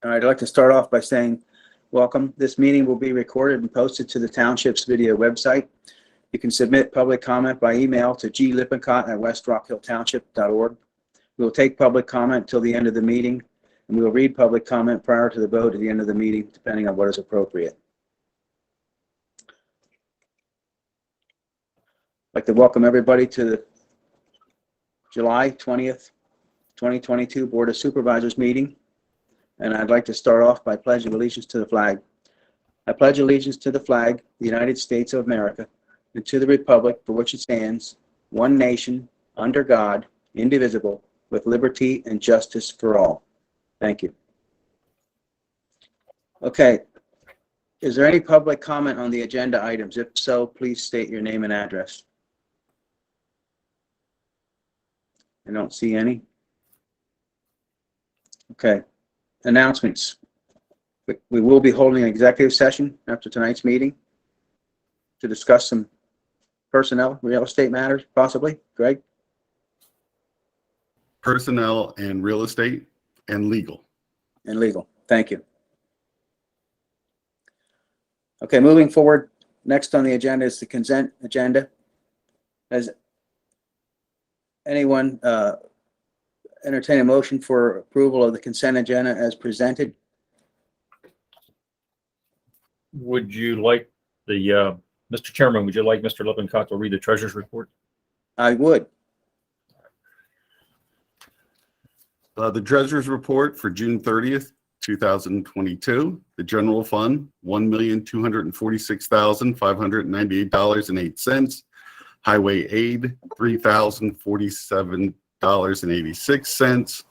I'd like to start off by saying welcome. This meeting will be recorded and posted to the Township's video website. You can submit public comment by email to glippincott@westrockhilltownship.org. We will take public comment till the end of the meeting, and we will read public comment prior to the vote at the end of the meeting, depending on what is appropriate. I'd like to welcome everybody to the July 20th, 2022 Board of Supervisors meeting. And I'd like to start off by pledging allegiance to the flag. I pledge allegiance to the flag, the United States of America, and to the republic for which it stands, one nation, under God, indivisible, with liberty and justice for all. Thank you. Okay. Is there any public comment on the agenda items? If so, please state your name and address. I don't see any. Okay. Announcements. We will be holding an executive session after tonight's meeting to discuss some personnel, real estate matters, possibly. Greg? Personnel and real estate and legal. And legal. Thank you. Okay, moving forward, next on the agenda is the consent agenda. Has anyone entertain a motion for approval of the consent agenda as presented? Would you like the, Mr. Chairman, would you like Mr. Lippincott to read the treasurer's report? I would. The treasurer's report for June 30th, 2022. The general fund, $1,246,598.08. Highway aid, $3,047.86.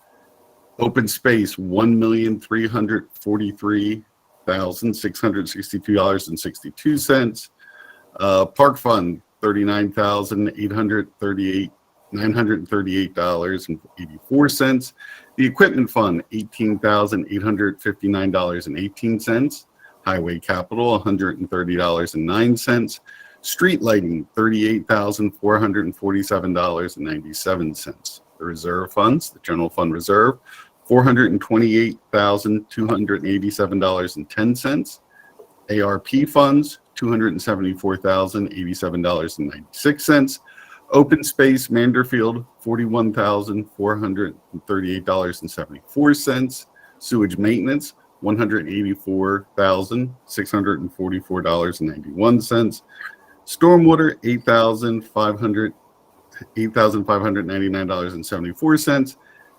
Open space, $1,343,662.62. Park fund, $39,938.84. The equipment fund, $18,859.18. Highway capital, $130.09. Street lighting, $38,447.97. The reserve funds, the general fund reserve, $428,287.10. ARP funds, $274,087.96. Open space, Manderfield, $41,438.74. Sewage maintenance, $184,644.91. Stormwater, $8,599.74,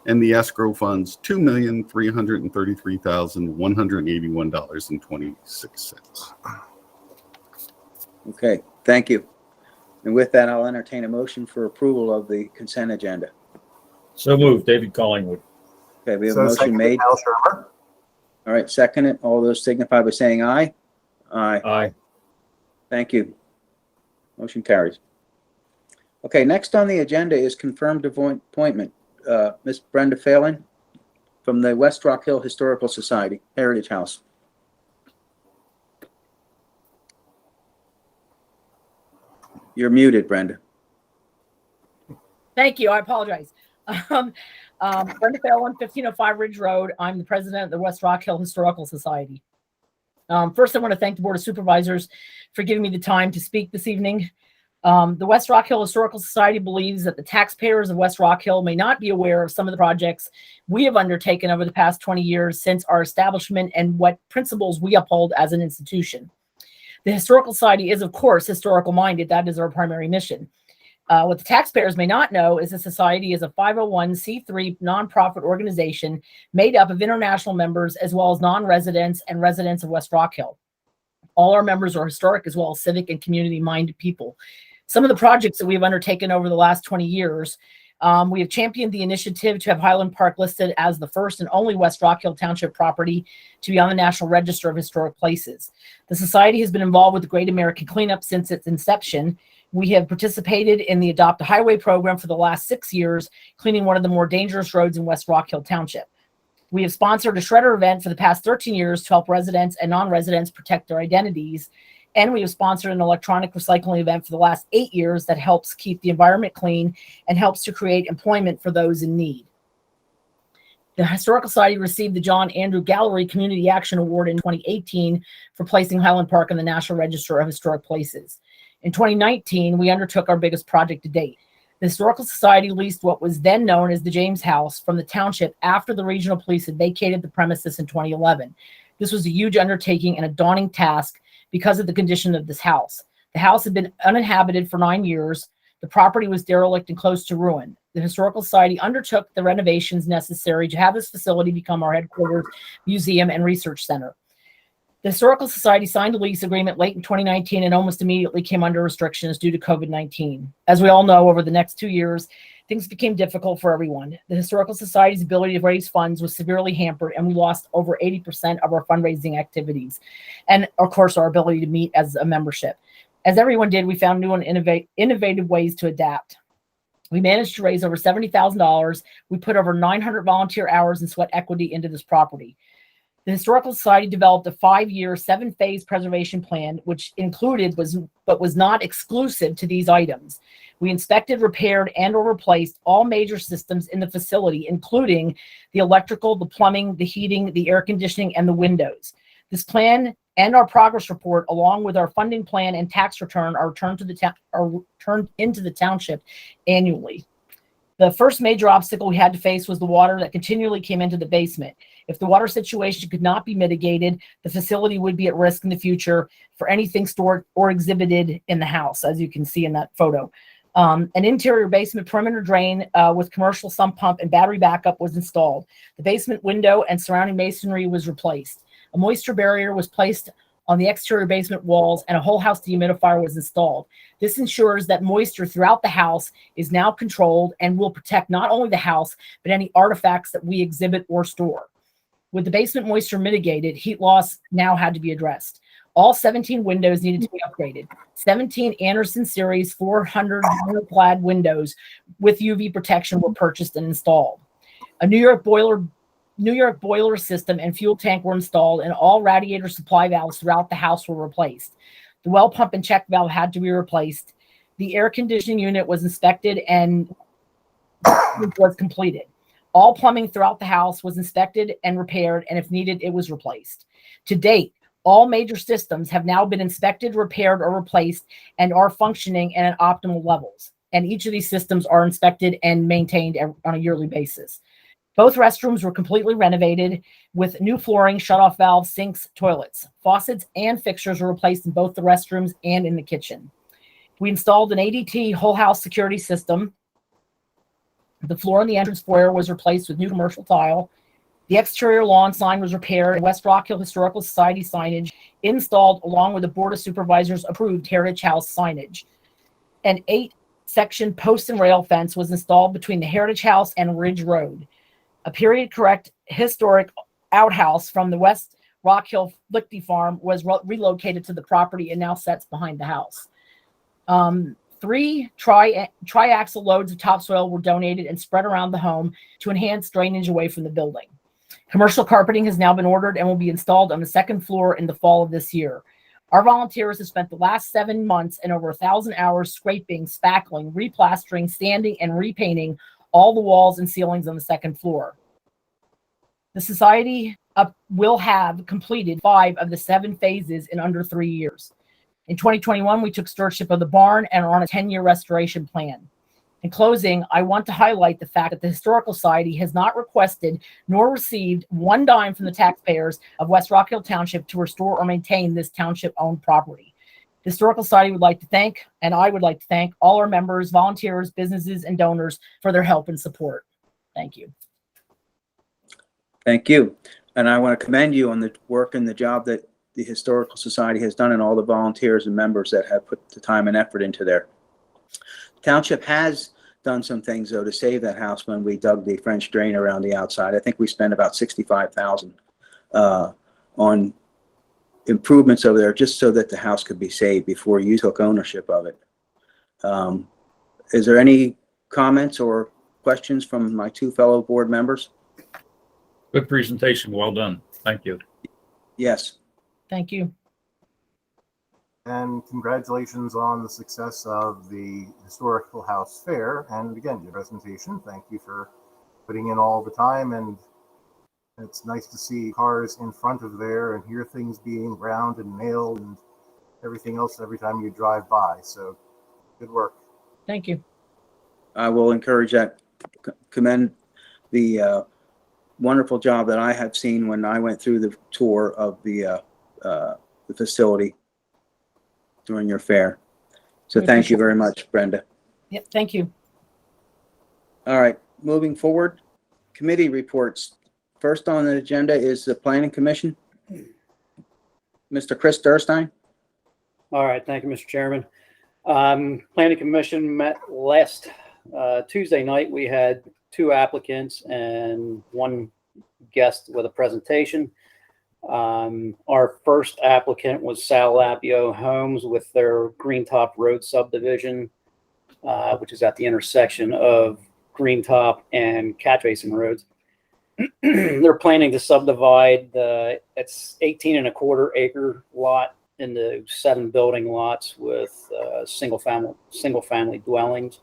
and the escrow funds, $2,333,181.26. Okay, thank you. And with that, I'll entertain a motion for approval of the consent agenda. So moved, David Collingwood. Okay, we have a motion made. All right, second it. All those signify by saying aye. Aye. Aye. Thank you. Motion carries. Okay, next on the agenda is confirmed appointment. Miss Brenda Phelan from the West Rockhill Historical Society, Heritage House. You're muted, Brenda. Thank you. I apologize. Brenda Phelan, 1505 Ridge Road. I'm the president of the West Rockhill Historical Society. First, I want to thank the Board of Supervisors for giving me the time to speak this evening. The West Rockhill Historical Society believes that the taxpayers of West Rockhill may not be aware of some of the projects we have undertaken over the past 20 years since our establishment and what principles we uphold as an institution. The Historical Society is, of course, historical minded. That is our primary mission. What the taxpayers may not know is the Society is a 501c3 nonprofit organization made up of international members as well as non-residents and residents of West Rockhill. All our members are historic as well as civic and community-minded people. Some of the projects that we've undertaken over the last 20 years, we have championed the initiative to have Highland Park listed as the first and only West Rockhill Township property to be on the National Register of Historic Places. The Society has been involved with the Great American Cleanup since its inception. We have participated in the Adopt a Highway program for the last 6 years, cleaning one of the more dangerous roads in West Rockhill Township. We have sponsored a shredder event for the past 13 years to help residents and non-residents protect their identities. And we have sponsored an electronic recycling event for the last 8 years that helps keep the environment clean and helps to create employment for those in need. The Historical Society received the John Andrew Gallery Community Action Award in 2018 for placing Highland Park in the National Register of Historic Places. In 2019, we undertook our biggest project to date. The Historical Society leased what was then known as the James House from the Township after the regional police had vacated the premises in 2011. This was a huge undertaking and a daunting task because of the condition of this house. The house had been uninhabited for 9 years. The property was derelict and close to ruin. The Historical Society undertook the renovations necessary to have this facility become our headquarters, museum, and research center. The Historical Society signed a lease agreement late in 2019 and almost immediately came under restrictions due to COVID-19. As we all know, over the next 2 years, things became difficult for everyone. The Historical Society's ability to raise funds was severely hampered, and we lost over 80% of our fundraising activities. And of course, our ability to meet as a membership. As everyone did, we found new and innovative ways to adapt. We managed to raise over $70,000. We put over 900 volunteer hours and sweat equity into this property. The Historical Society developed a 5-year, 7-phase preservation plan, which included but was not exclusive to these items. We inspected, repaired, and/or replaced all major systems in the facility, including the electrical, the plumbing, the heating, the air conditioning, and the windows. This plan and our progress report, along with our funding plan and tax return, are turned into the township annually. The first major obstacle we had to face was the water that continually came into the basement. If the water situation could not be mitigated, the facility would be at risk in the future for anything stored or exhibited in the house, as you can see in that photo. An interior basement perimeter drain with commercial sump pump and battery backup was installed. The basement window and surrounding masonry was replaced. A moisture barrier was placed on the exterior basement walls, and a whole house dehumidifier was installed. This ensures that moisture throughout the house is now controlled and will protect not only the house, but any artifacts that we exhibit or store. With the basement moisture mitigated, heat loss now had to be addressed. All 17 windows needed to be upgraded. 17 Anderson Series 400 clad windows with UV protection were purchased and installed. A New York boiler system and fuel tank were installed, and all radiator supply valves throughout the house were replaced. The well pump and check valve had to be replaced. The air conditioning unit was inspected and was completed. All plumbing throughout the house was inspected and repaired, and if needed, it was replaced. To date, all major systems have now been inspected, repaired, or replaced and are functioning at optimal levels. And each of these systems are inspected and maintained on a yearly basis. Both restrooms were completely renovated with new flooring, shutoff valves, sinks, toilets. Faucets and fixtures were replaced in both the restrooms and in the kitchen. We installed an ADT whole house security system. The floor in the entrance foyer was replaced with new commercial tile. The exterior lawn sign was repaired, and West Rockhill Historical Society signage installed along with the Board of Supervisors approved Heritage House signage. An 8-section post and rail fence was installed between the Heritage House and Ridge Road. A period-correct historic outhouse from the West Rockhill Lichty Farm was relocated to the property and now sits behind the house. 3 triaxle loads of topsoil were donated and spread around the home to enhance drainage away from the building. Commercial carpeting has now been ordered and will be installed on the 2nd floor in the fall of this year. Our volunteers have spent the last 7 months and over 1,000 hours scraping, spackling, replastering, sanding, and repainting all the walls and ceilings on the 2nd floor. The Society will have completed 5 of the 7 phases in under 3 years. In 2021, we took stewardship of the barn and are on a 10-year restoration plan. In closing, I want to highlight the fact that the Historical Society has not requested nor received one dime from the taxpayers of West Rockhill Township to restore or maintain this township-owned property. The Historical Society would like to thank, and I would like to thank, all our members, volunteers, businesses, and donors for their help and support. Thank you. Thank you. And I want to commend you on the work and the job that the Historical Society has done and all the volunteers and members that have put the time and effort into there. Township has done some things, though, to save that house when we dug the French drain around the outside. I think we spent about $65,000 on improvements over there just so that the house could be saved before you took ownership of it. Is there any comments or questions from my 2 fellow board members? Good presentation. Well done. Thank you. Yes. Thank you. And congratulations on the success of the Historical House Fair. And again, your presentation, thank you for putting in all the time and It's nice to see cars in front of there and hear things being ground and nailed and everything else every time you drive by. So good work. Thank you. I will encourage that, commend the wonderful job that I have seen when I went through the tour of the facility during your fair. So We thank you appreciate very much, Brenda. Yep, thank you. All right, moving forward, committee reports. First on the agenda is the Planning Commission. Mr. Chris Durstein. All right, thank you, Mr. Chairman. Planning Commission met last Tuesday night. We had 2 applicants and 1 guest with a presentation. Our first applicant was Sal Lapio Homes with their Greentop Road subdivision, which is at the intersection of Greentop and Catch Basin Roads. They're planning to subdivide it's 18.25 acre lot into 7 building lots with single family dwellings.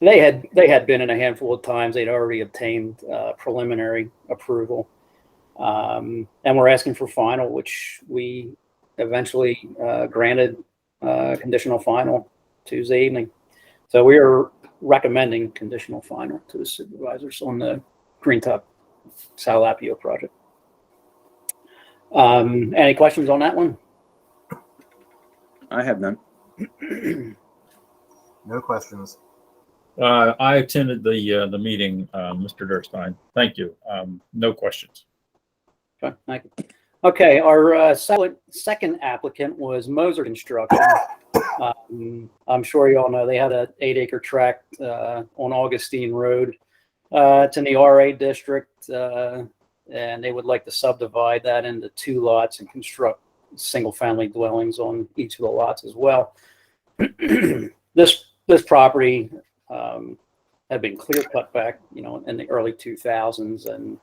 They had been in a handful of times. They'd already obtained preliminary approval, and we're asking for final, which we eventually granted conditional final Tuesday evening. So we are recommending conditional final to the supervisors on the Greentop Sal Lapio project. Any questions on that one? I have none. No questions. I attended the meeting, Mr. Durstein. Thank you. No questions. Okay, thank you. Okay, our second applicant was Moser Construction. I'm sure you all know they had an 8-acre tract on Augustine Road. It's in the RA district, and they would like to subdivide that into 2 lots and construct single-family dwellings on each of the lots as well. This property had been clear cut back, in the early 2000s, and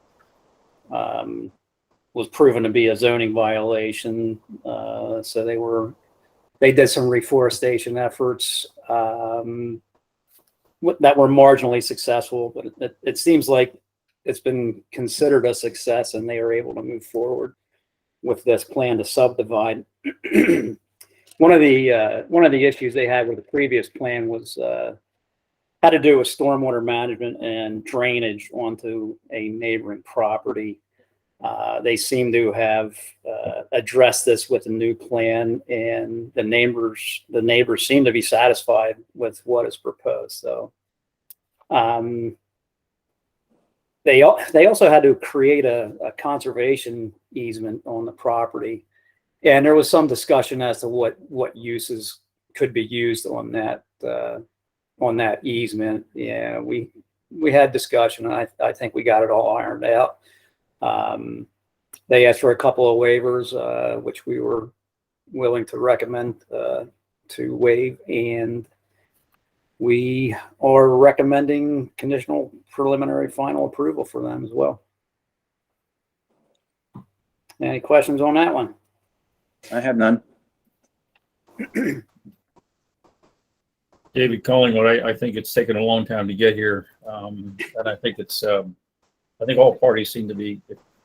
was proven to be a zoning violation. So they did some reforestation efforts that were marginally successful, but it seems like it's been considered a success, and they are able to move forward with this plan to subdivide. One of the issues they had with the previous plan was had to do with stormwater management and drainage onto a neighboring property. They seem to have addressed this with a new plan, and the neighbors seem to be satisfied with what is proposed. So they also had to create a conservation easement on the property, and there was some discussion as to what uses could be used on that easement. Yeah, we had discussion, and I think we got it all ironed out. They asked for a couple of waivers, which we were willing to recommend to waive, and we are recommending conditional preliminary final approval for them as well. Any questions on that one? I have none. David Collingwood, I think it's taken a long time to get here. And I think I think all parties seem to be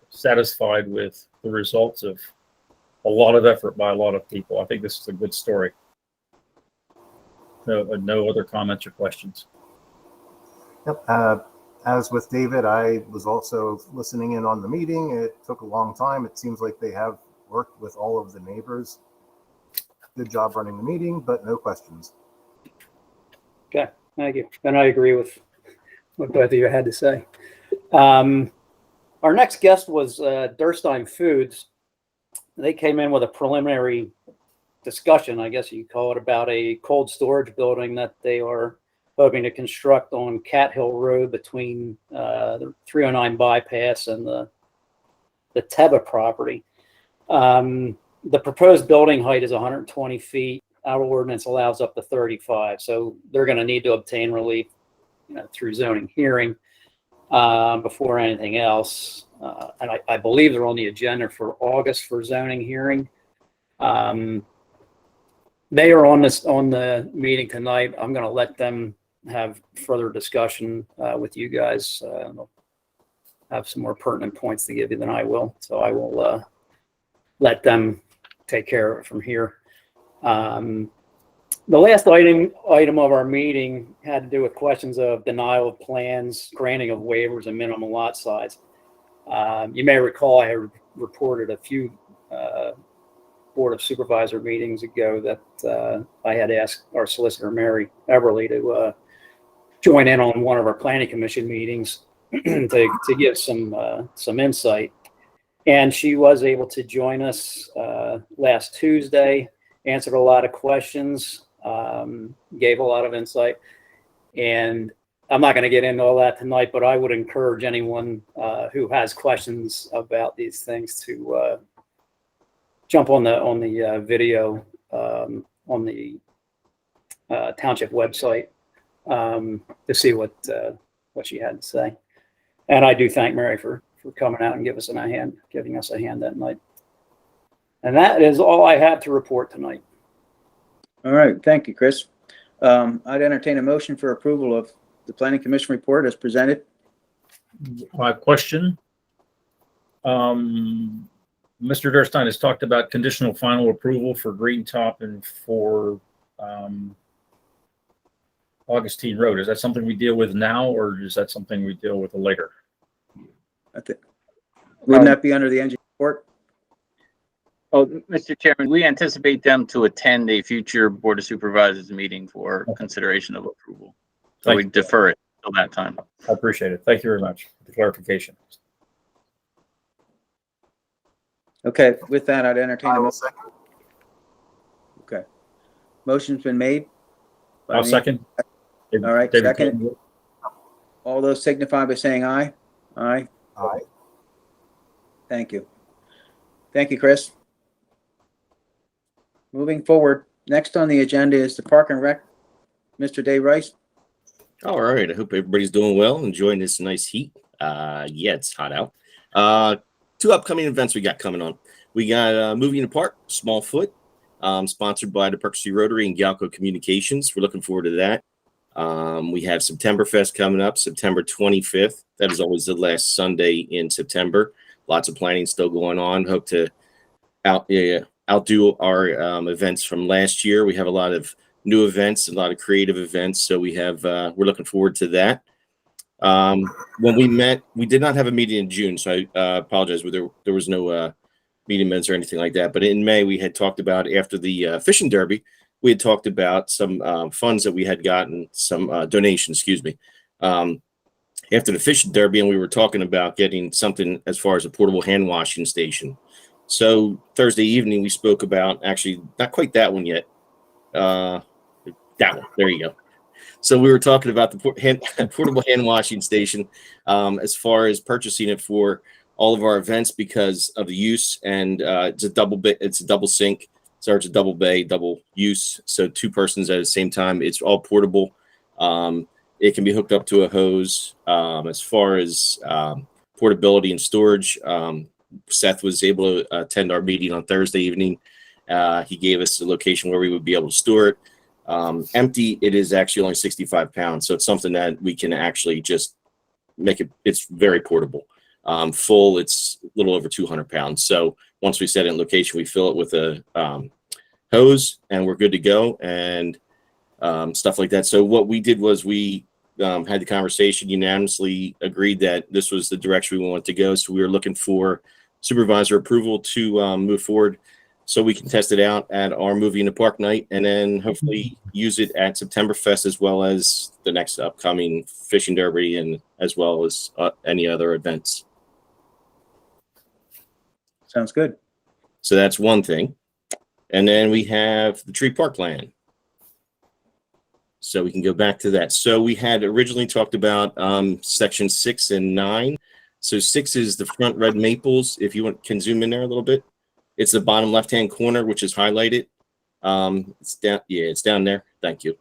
satisfied with the results of a lot of effort by a lot of people. I think this is a good story. No other comments or questions. Yep. As with David, I was also listening in on the meeting. It took a long time. It seems like they have worked with all of the neighbors. Good job running the meeting, but no questions. Okay, thank you. And I agree with what both of you had to say. Our next guest was Durstein Foods. They came in with a preliminary discussion, I guess you call it, about a cold storage building that they are hoping to construct on Cat Hill Road between the 309 bypass and the Teba property. The proposed building height is 120 feet. Our ordinance allows up to 35. So they're going to need to obtain relief through zoning hearing before anything else. And I believe they're on the agenda for August for zoning hearing. They are on the meeting tonight. I'm going to let them have further discussion with you guys. have some more pertinent points to give you than I will. So I will let them take care of it from here. The last item of our meeting had to do with questions of denial of plans, granting of waivers, and minimum lot size. You may recall I had reported a few Board of Supervisor meetings ago that I had asked our solicitor, Mary Everly, to join in on one of our planning commission meetings to give some insight. And she was able to join us last Tuesday, answered a lot of questions, gave a lot of insight. And I'm not going to get into all that tonight, but I would encourage anyone who has questions about these things to jump on the video on the Township website to see what she had to say. And I do thank Mary for coming out and giving us a hand that night. And that is all I have to report tonight. All right, thank you, Chris. I'd entertain a motion for approval of the Planning Commission report as presented. My question. Mr. Durstein has talked about conditional final approval for Green Top and for Augustine Road. Is that something we deal with now, or is that something we deal with later? I think, wouldn't that be under the engineer report? Oh, Mr. Chairman, we anticipate them to attend a future Board of Supervisors meeting for consideration of approval. So we defer it till that time. I appreciate it. Thank you very much for the clarification. Okay, with that, I'd entertain I a will motion. second. Okay. Motion's been made. by I'll me. second. All right, David, second. All those signify by saying aye. Aye. Aye. Thank you. Thank you, Chris. Moving forward, next on the agenda is the Park and Rec. Mr. Dave Rice. All right. I hope everybody's doing well, enjoying this nice heat. Yeah, it's hot out. Two upcoming events we got coming on. We got Movie in the Park, Smallfoot, sponsored by the Perk City Rotary and Galco Communications. We're looking forward to that. We have Septemberfest coming up, September 25th. That is always the last Sunday in September. Lots of planning still going on. Hope to outdo our events from last year. We have a lot of new events, a lot of creative events. So we have we're looking forward to that. When we met, we did not have a meeting in June, so I apologize. There was no meeting minutes or anything like that. But in May, we had talked about, after the fishing derby, we had talked about some funds that we had gotten, some donations, excuse me, after the fishing derby, and we were talking about getting something as far as a portable hand washing station. So Thursday evening, we spoke about, actually not quite that one yet. That one, there you go. So we were talking about the portable hand washing station as far as purchasing it for all of our events because of the use, and it's a double sink, so it's a double bay, double use, so two persons at the same time. It's all portable. It can be hooked up to a hose. As far as portability and storage, Seth was able to attend our meeting on Thursday evening. He gave us the location where we would be able to store it. Empty, it is actually only 65 pounds, so it's something that we can actually just make it. It's very portable. Full, it's a little over 200 pounds. So once we set it in location, we fill it with a hose, and we're good to go, and stuff like that. So what we did was we had the conversation, unanimously agreed that this was the direction we wanted to go. So we were looking for supervisor approval to move forward, so we can test it out at our Movie in the Park night, and then hopefully use it at Septemberfest, as well as the next upcoming fishing derby, and as well as any other events. Sounds good. So that's one thing. And then we have the tree park plan. So we can go back to that. So we had originally talked about section 6 and 9. So 6 is the front red maples. If you can zoom in there a little bit. It's the bottom left-hand corner, which is highlighted. It's down. Yeah, it's down there. Thank you.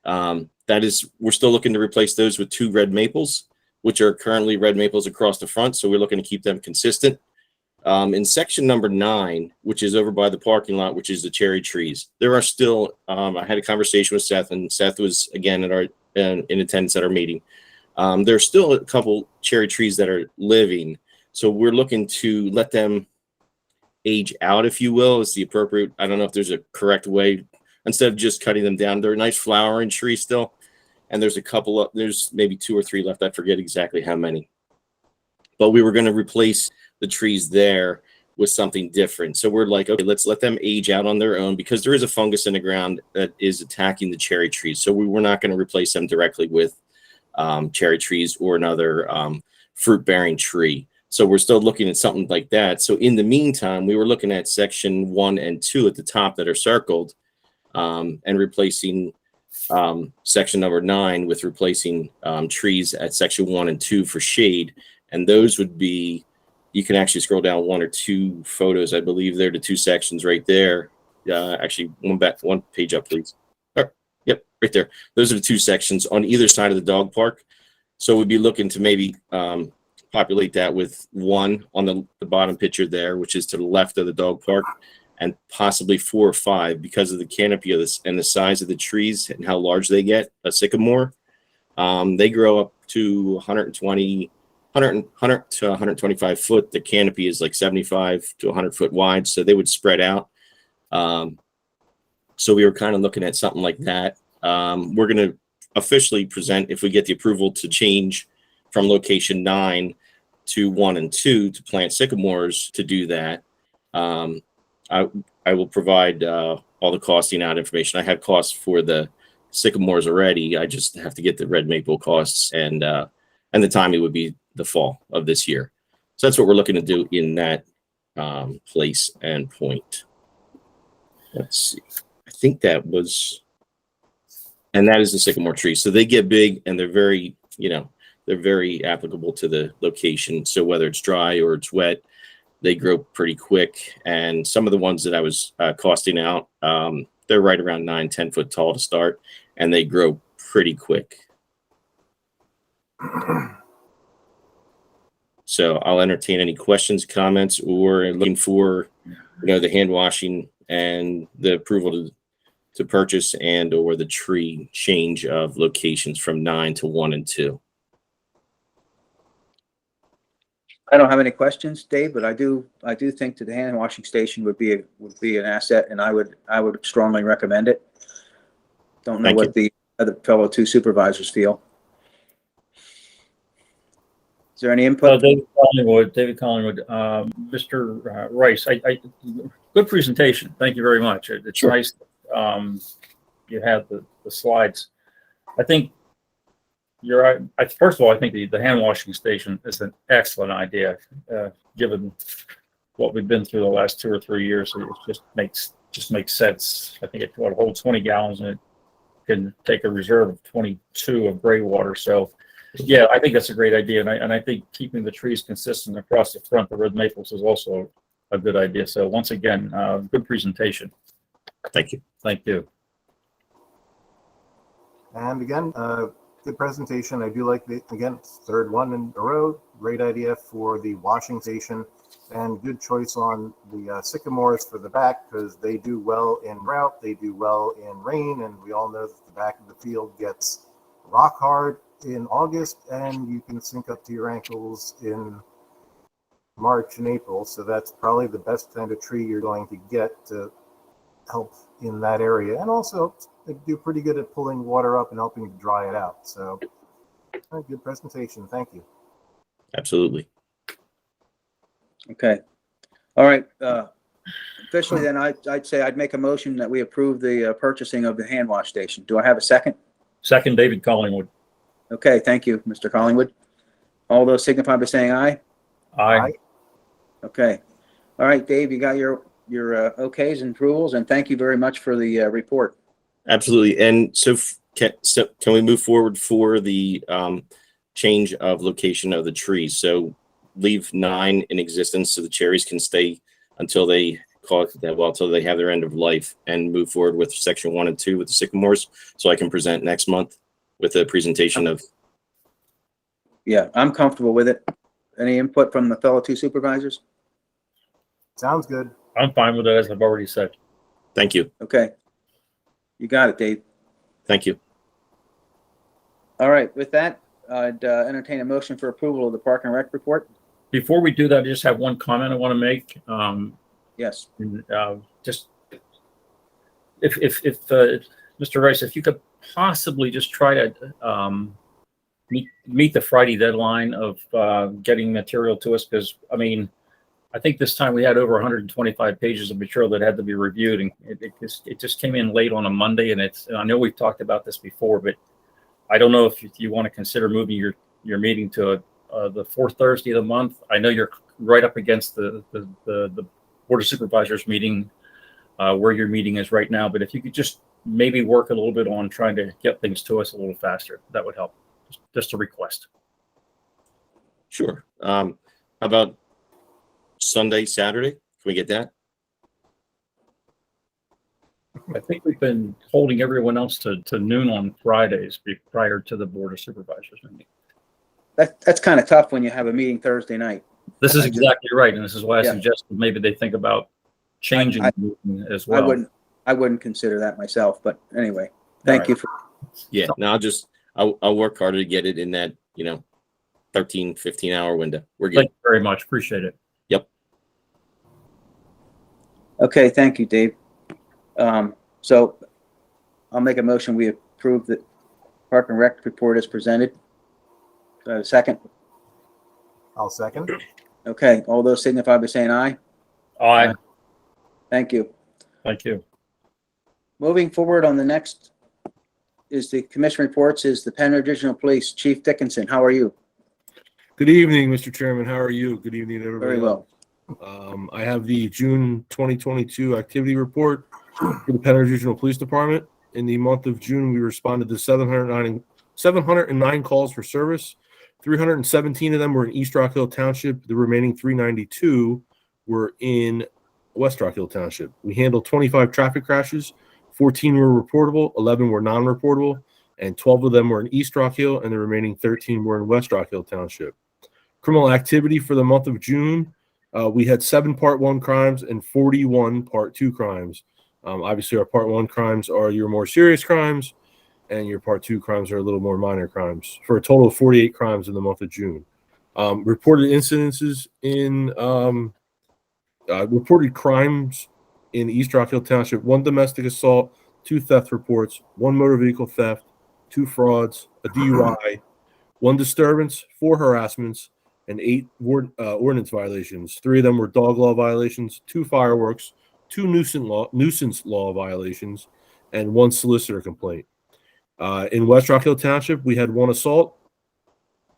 That is, we're still looking to replace those with 2 red maples, which are currently red maples across the front. So we're looking to keep them consistent. In section number 9, which is over by the parking lot, which is the cherry trees, there are still, I had a conversation with Seth, and Seth was again at our in attendance at our meeting. There's still a couple cherry trees that are living. So we're looking to let them age out, if you will, is the appropriate. I don't know if there's a correct way. Instead of just cutting them down, they're a nice flowering tree still. And there's there's maybe 2 or 3 left. I forget exactly how many. But we were going to replace the trees there with something different. So we're like, okay, let's let them age out on their own, because there is a fungus in the ground that is attacking the cherry trees. So we were not going to replace them directly with cherry trees or another fruit-bearing tree. So we're still looking at something like that. So in the meantime, we were looking at section 1 and 2 at the top that are circled, and replacing section number 9 with replacing trees at section 1 and 2 for shade. And those would be, you can actually scroll down 1 or 2 photos. I believe they're the 2 sections right there. Actually, one page up, please. Yep, right there. Those are the 2 sections on either side of the dog park. So we'd be looking to maybe populate that with 1 on the bottom picture there, which is to the left of the dog park, and possibly 4 or 5 because of the canopy of this and the size of the trees and how large they get. A sycamore, they grow up to 100 to 125 foot. The canopy is like 75 to 100 foot wide, so they would spread out. So we were kind of looking at something like that. We're going to officially present, if we get the approval to change from location 9 to 1 and 2 to plant sycamores to do that. I will provide all the costing out information. I have costs for the sycamores already. I just have to get the red maple costs, and the timing would be the fall of this year. So that's what we're looking to do in that place and point. Let's see. I think that was, and that is the sycamore tree. So they get big, and they're very, they're very applicable to the location. So whether it's dry or it's wet, they grow pretty quick. And some of the ones that I was costing out, they're right around 9-10 foot tall to start, and they grow pretty quick. So I'll entertain any questions, comments, or looking for, the hand washing and the approval to purchase and or the tree change of locations from 9 to 1 and 2. I don't have any questions, Dave, but I do think that the hand washing station would be an asset, and I would strongly recommend it. Don't know what the other fellow 2 supervisors feel. Is there any input? David Collingwood, Mr. Rice, good presentation. Thank you very much. It's Sure. nice. You have the slides. I think you're right. First of all, I think the hand washing station is an excellent idea, given what we've been through the last 2 or 3 years. It just makes sense. I think it holds 20 gallons, and it can take a reserve of 22 of gray water. So, yeah, I think that's a great idea, and I think keeping the trees consistent across the front, the red maples, is also a good idea. So once again, good presentation. Thank you. Thank you. And again, good presentation. I do like third one in a row. Great idea for the washing station, and good choice on the sycamores for the back, because they do well in drought, they do well in rain, and we all know that the back of the field gets rock hard in August, and you can sink up to your ankles in March and April. So that's probably the best kind of tree you're going to get to help in that area. And also they do pretty good at pulling water up and helping to dry it out. So good presentation. Thank you. Absolutely. Okay. All right. Officially, then I'd say I'd make a motion that we approve the purchasing of the hand wash station. Do I have a second? Second, David Collingwood. Okay. Thank you, Mr. Collingwood. All those signify by saying aye. Aye. Okay. All right, Dave, you got your okays and approvals, and thank you very much for the report. Absolutely. And so can we move forward for the change of location of the trees? So leave 9 in existence so the cherries can stay until they until they have their end of life, and move forward with section 1 and 2 with the sycamores, so I can present next month with a presentation of. Yeah, I'm comfortable with it. Any input from the fellow 2 supervisors? Sounds good. I'm fine with it, as I've already said. Thank you. Okay. You got it, Dave. Thank you. All right, with that, I'd entertain a motion for approval of the Park and Rec report. Before we do that, I just have one comment I want to make. Yes. Just if Mr. Rice, if you could possibly just try to meet the Friday deadline of getting material to us, because I mean, I think this time we had over 125 pages of material that had to be reviewed, and it just came in late on a Monday, and I know we've talked about this before, but I don't know if you want to consider moving your meeting to the fourth Thursday of the month. I know you're right up against the Board of Supervisors meeting where your meeting is right now, but if you could just maybe work a little bit on trying to get things to us a little faster, that would help. Just a request. Sure. How about Sunday, Saturday? Can we get that? I think we've been holding everyone else to noon on Fridays prior to the Board of Supervisors meeting. That's kind of tough when you have a meeting Thursday night. This is exactly right, and this is why I Yeah. suggested maybe they think about changing the meeting as well. I wouldn't consider that myself, but anyway, thank All you right. for, Yeah. No, I'll work harder to get it in that 13, 15 hour window. We're good. Thank you very much. Appreciate it. okay, thank you, Dave. So I'll make a motion, we approve the Park and Rec report as presented. Do I have a second? I'll second. Okay, all those signify by saying aye. Aye. Thank you. Thank you. Moving forward on the next is the commission reports is the Penn Regional Police, Chief Dickinson. How are you? Good evening, Mr. Chairman. How are you? Good evening, everybody. Very well. I have the June 2022 activity report for the Penn Regional Police Department. In the month of June, we responded to 709 calls for service. 317 of them were in East Rockhill Township. The remaining 392 were in West Rockhill Township. We handled 25 traffic crashes. 14 were reportable, 11 were non-reportable, and 12 of them were in East Rockhill, and the remaining 13 were in West Rockhill Township. Criminal activity for the month of June, we had 7 Part 1 crimes and 41 Part 2 crimes. Obviously, our Part 1 crimes are your more serious crimes, and your Part 2 crimes are a little more minor crimes, for a total of 48 crimes in the month of June. Reported incidences in reported crimes in East Rockhill Township: 1 domestic assault, 2 theft reports, 1 motor vehicle theft, 2 frauds, a DUI, 1 disturbance, 4 harassments, and 8 ordinance violations. 3 of them were dog law violations, 2 fireworks, 2 nuisance law violations, and 1 solicitor complaint. In West Rockhill Township, we had 1 assault,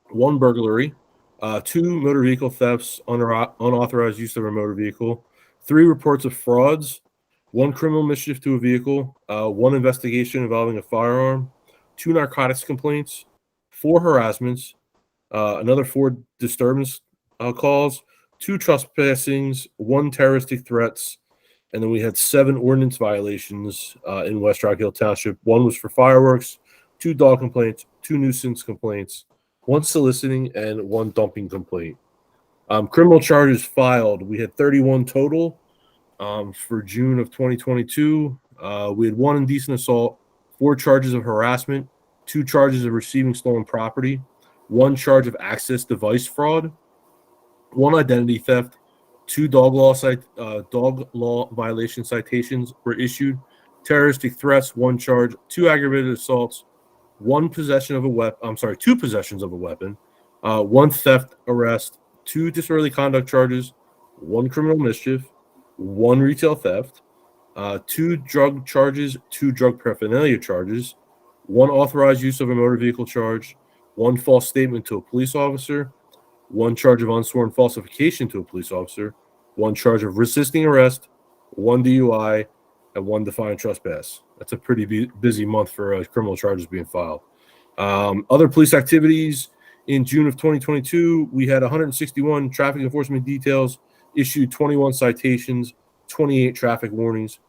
1 burglary, 2 motor vehicle thefts, unauthorized use of a motor vehicle, 3 reports of frauds, 1 criminal mischief to a vehicle, 1 investigation involving a firearm, 2 narcotics complaints, 4 harassments, another 4 disturbance calls, 2 trespassings, 1 terroristic threats, and then we had 7 ordinance violations in West Rockhill Township. 1 was for fireworks, 2 dog complaints, 2 nuisance complaints, 1 soliciting, and 1 dumping complaint. Criminal charges filed, we had 31 total for June of 2022. We had 1 indecent assault, 4 charges of harassment, 2 charges of receiving stolen property, 1 charge of access device fraud, 1 identity theft, 2 dog law violation citations were issued, terroristic threats, 1 charge, 2 aggravated assaults, 2 possessions of a weapon, 1 theft arrest, 2 disorderly conduct charges, 1 criminal mischief, 1 retail theft, 2 drug charges, 2 drug paraphernalia charges, 1 authorized use of a motor vehicle charge, 1 false statement to a police officer, 1 charge of unsworn falsification to a police officer, 1 charge of resisting arrest, 1 DUI, and 1 defiant trespass. That's a pretty busy month for criminal charges being filed. Other police activities in June of 2022, we had 161 traffic enforcement details, issued 21 citations, 28 traffic warnings,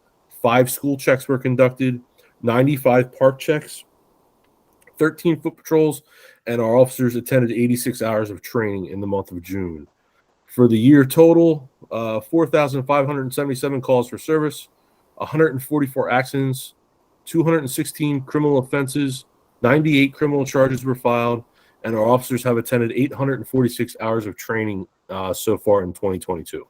5 school checks were conducted, 95 park checks, 13 foot patrols, and our officers attended 86 hours of training in the month of June. For the year total, 4,577 calls for service, 144 accidents, 216 criminal offenses, 98 criminal charges were filed, and our officers have attended 846 hours of training so far in 2022.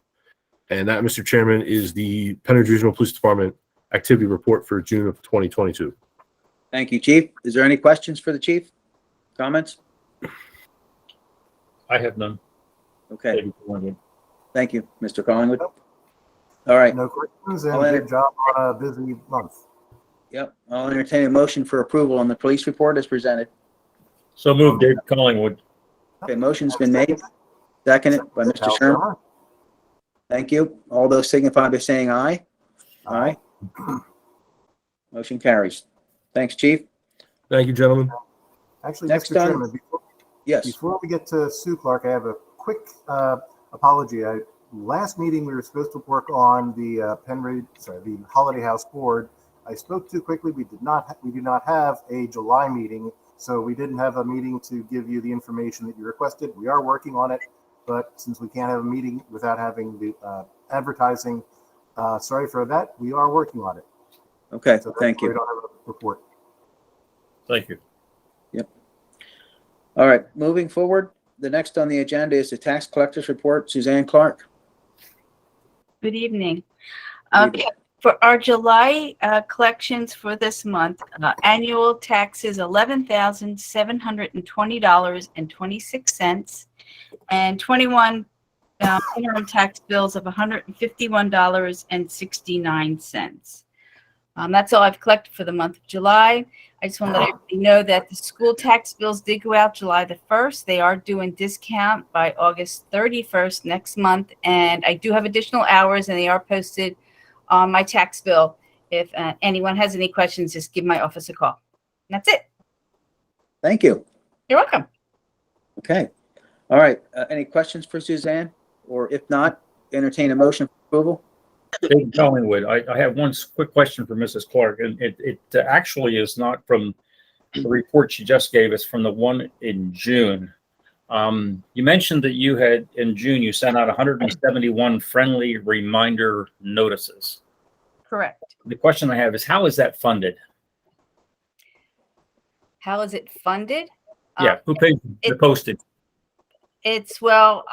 And that, Mr. Chairman, is the Pennard Regional Police Department activity report for June of 2022. Thank you, Chief. Is there any questions for the chief? Comments? I have none. Okay. Thank you, Mr. Collingwood. All right. No questions, I'll and enter- good job on a busy month. Yep. I'll entertain a motion for approval on the police report as presented. So moved, Dave Collingwood. Okay, motion's been made. Seconded by Mr. Hal Sherman. Sherman. Thank you. All those signify by saying aye. Aye. Motion carries. Thanks, Chief. Thank you, gentlemen. Actually, Next Mr. on- Chairman, Yes. before we get to Sue Clark, I have a quick apology. Last meeting, we were supposed to work on the the Holiday House Board. I spoke too quickly. We do not have a July meeting, so we didn't have a meeting to give you the information that you requested. We are working on it, but since we can't have a meeting without having the advertising, sorry for that. We are working on it. Okay, So thank we you. don't have a report. Thank you. All right, moving forward, the next on the agenda is the tax collector's report. Suzanne Clark. Good evening. Good Okay, for our July collections for this month, annual taxes $11,720.26, and 21 interim tax bills of $151.69. That's all I've collected for the month of July. I just want to let everybody know that the school tax bills did go out July the 1st. They are due in discount by August 31st next month. And I do have additional hours, and they are posted on my tax bill. If anyone has any questions, just give my office a call. And that's it. Thank you. You're welcome. Okay. All right, any questions for Suzanne? Or if not, entertain a motion for approval? Dave Collingwood, I have one quick question for Mrs. Clark, and it actually is not from the report she just gave us, from the one in June. You mentioned that you had, in June, you sent out 171 friendly reminder notices. Correct. The question I have is, how is that funded? How is it funded? Yeah, who pays the postage? Well,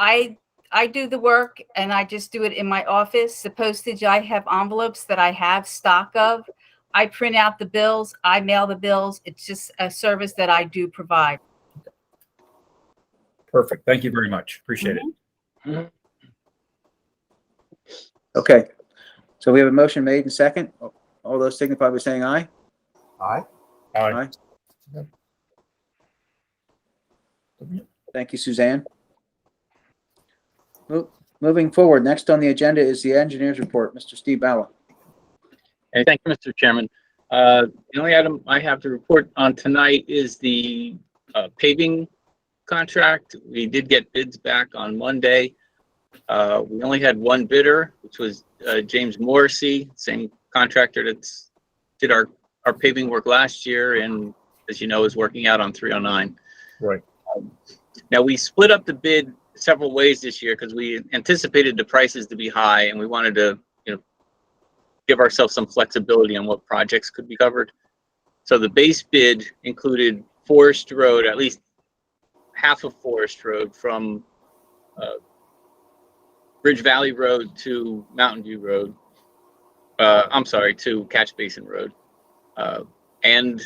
I do the work and I just do it in my office. The postage, I have envelopes that I have stock of. I print out the bills. I mail the bills. It's just a service that I do provide. Perfect. Thank you very much. Appreciate it. Okay, so we have a motion made and second. All those signify by saying aye. Aye. Aye. Thank you, Suzanne. Moving forward, next on the agenda is the engineer's report. Mr. Steve Balla. Hey, thank you, Mr. Chairman. The only item I have to report on tonight is the paving contract. We did get bids back on Monday. We only had one bidder, which was James Morrissey, same contractor that's did our paving work last year, and as you know, is working out on 309. Right. Now, we split up the bid several ways this year because we anticipated the prices to be high, and we wanted to, give ourselves some flexibility on what projects could be covered. So the base bid included Forest Road, at least half of Forest Road, from Bridge Valley Road to Mountain View Road. To Catch Basin Road, and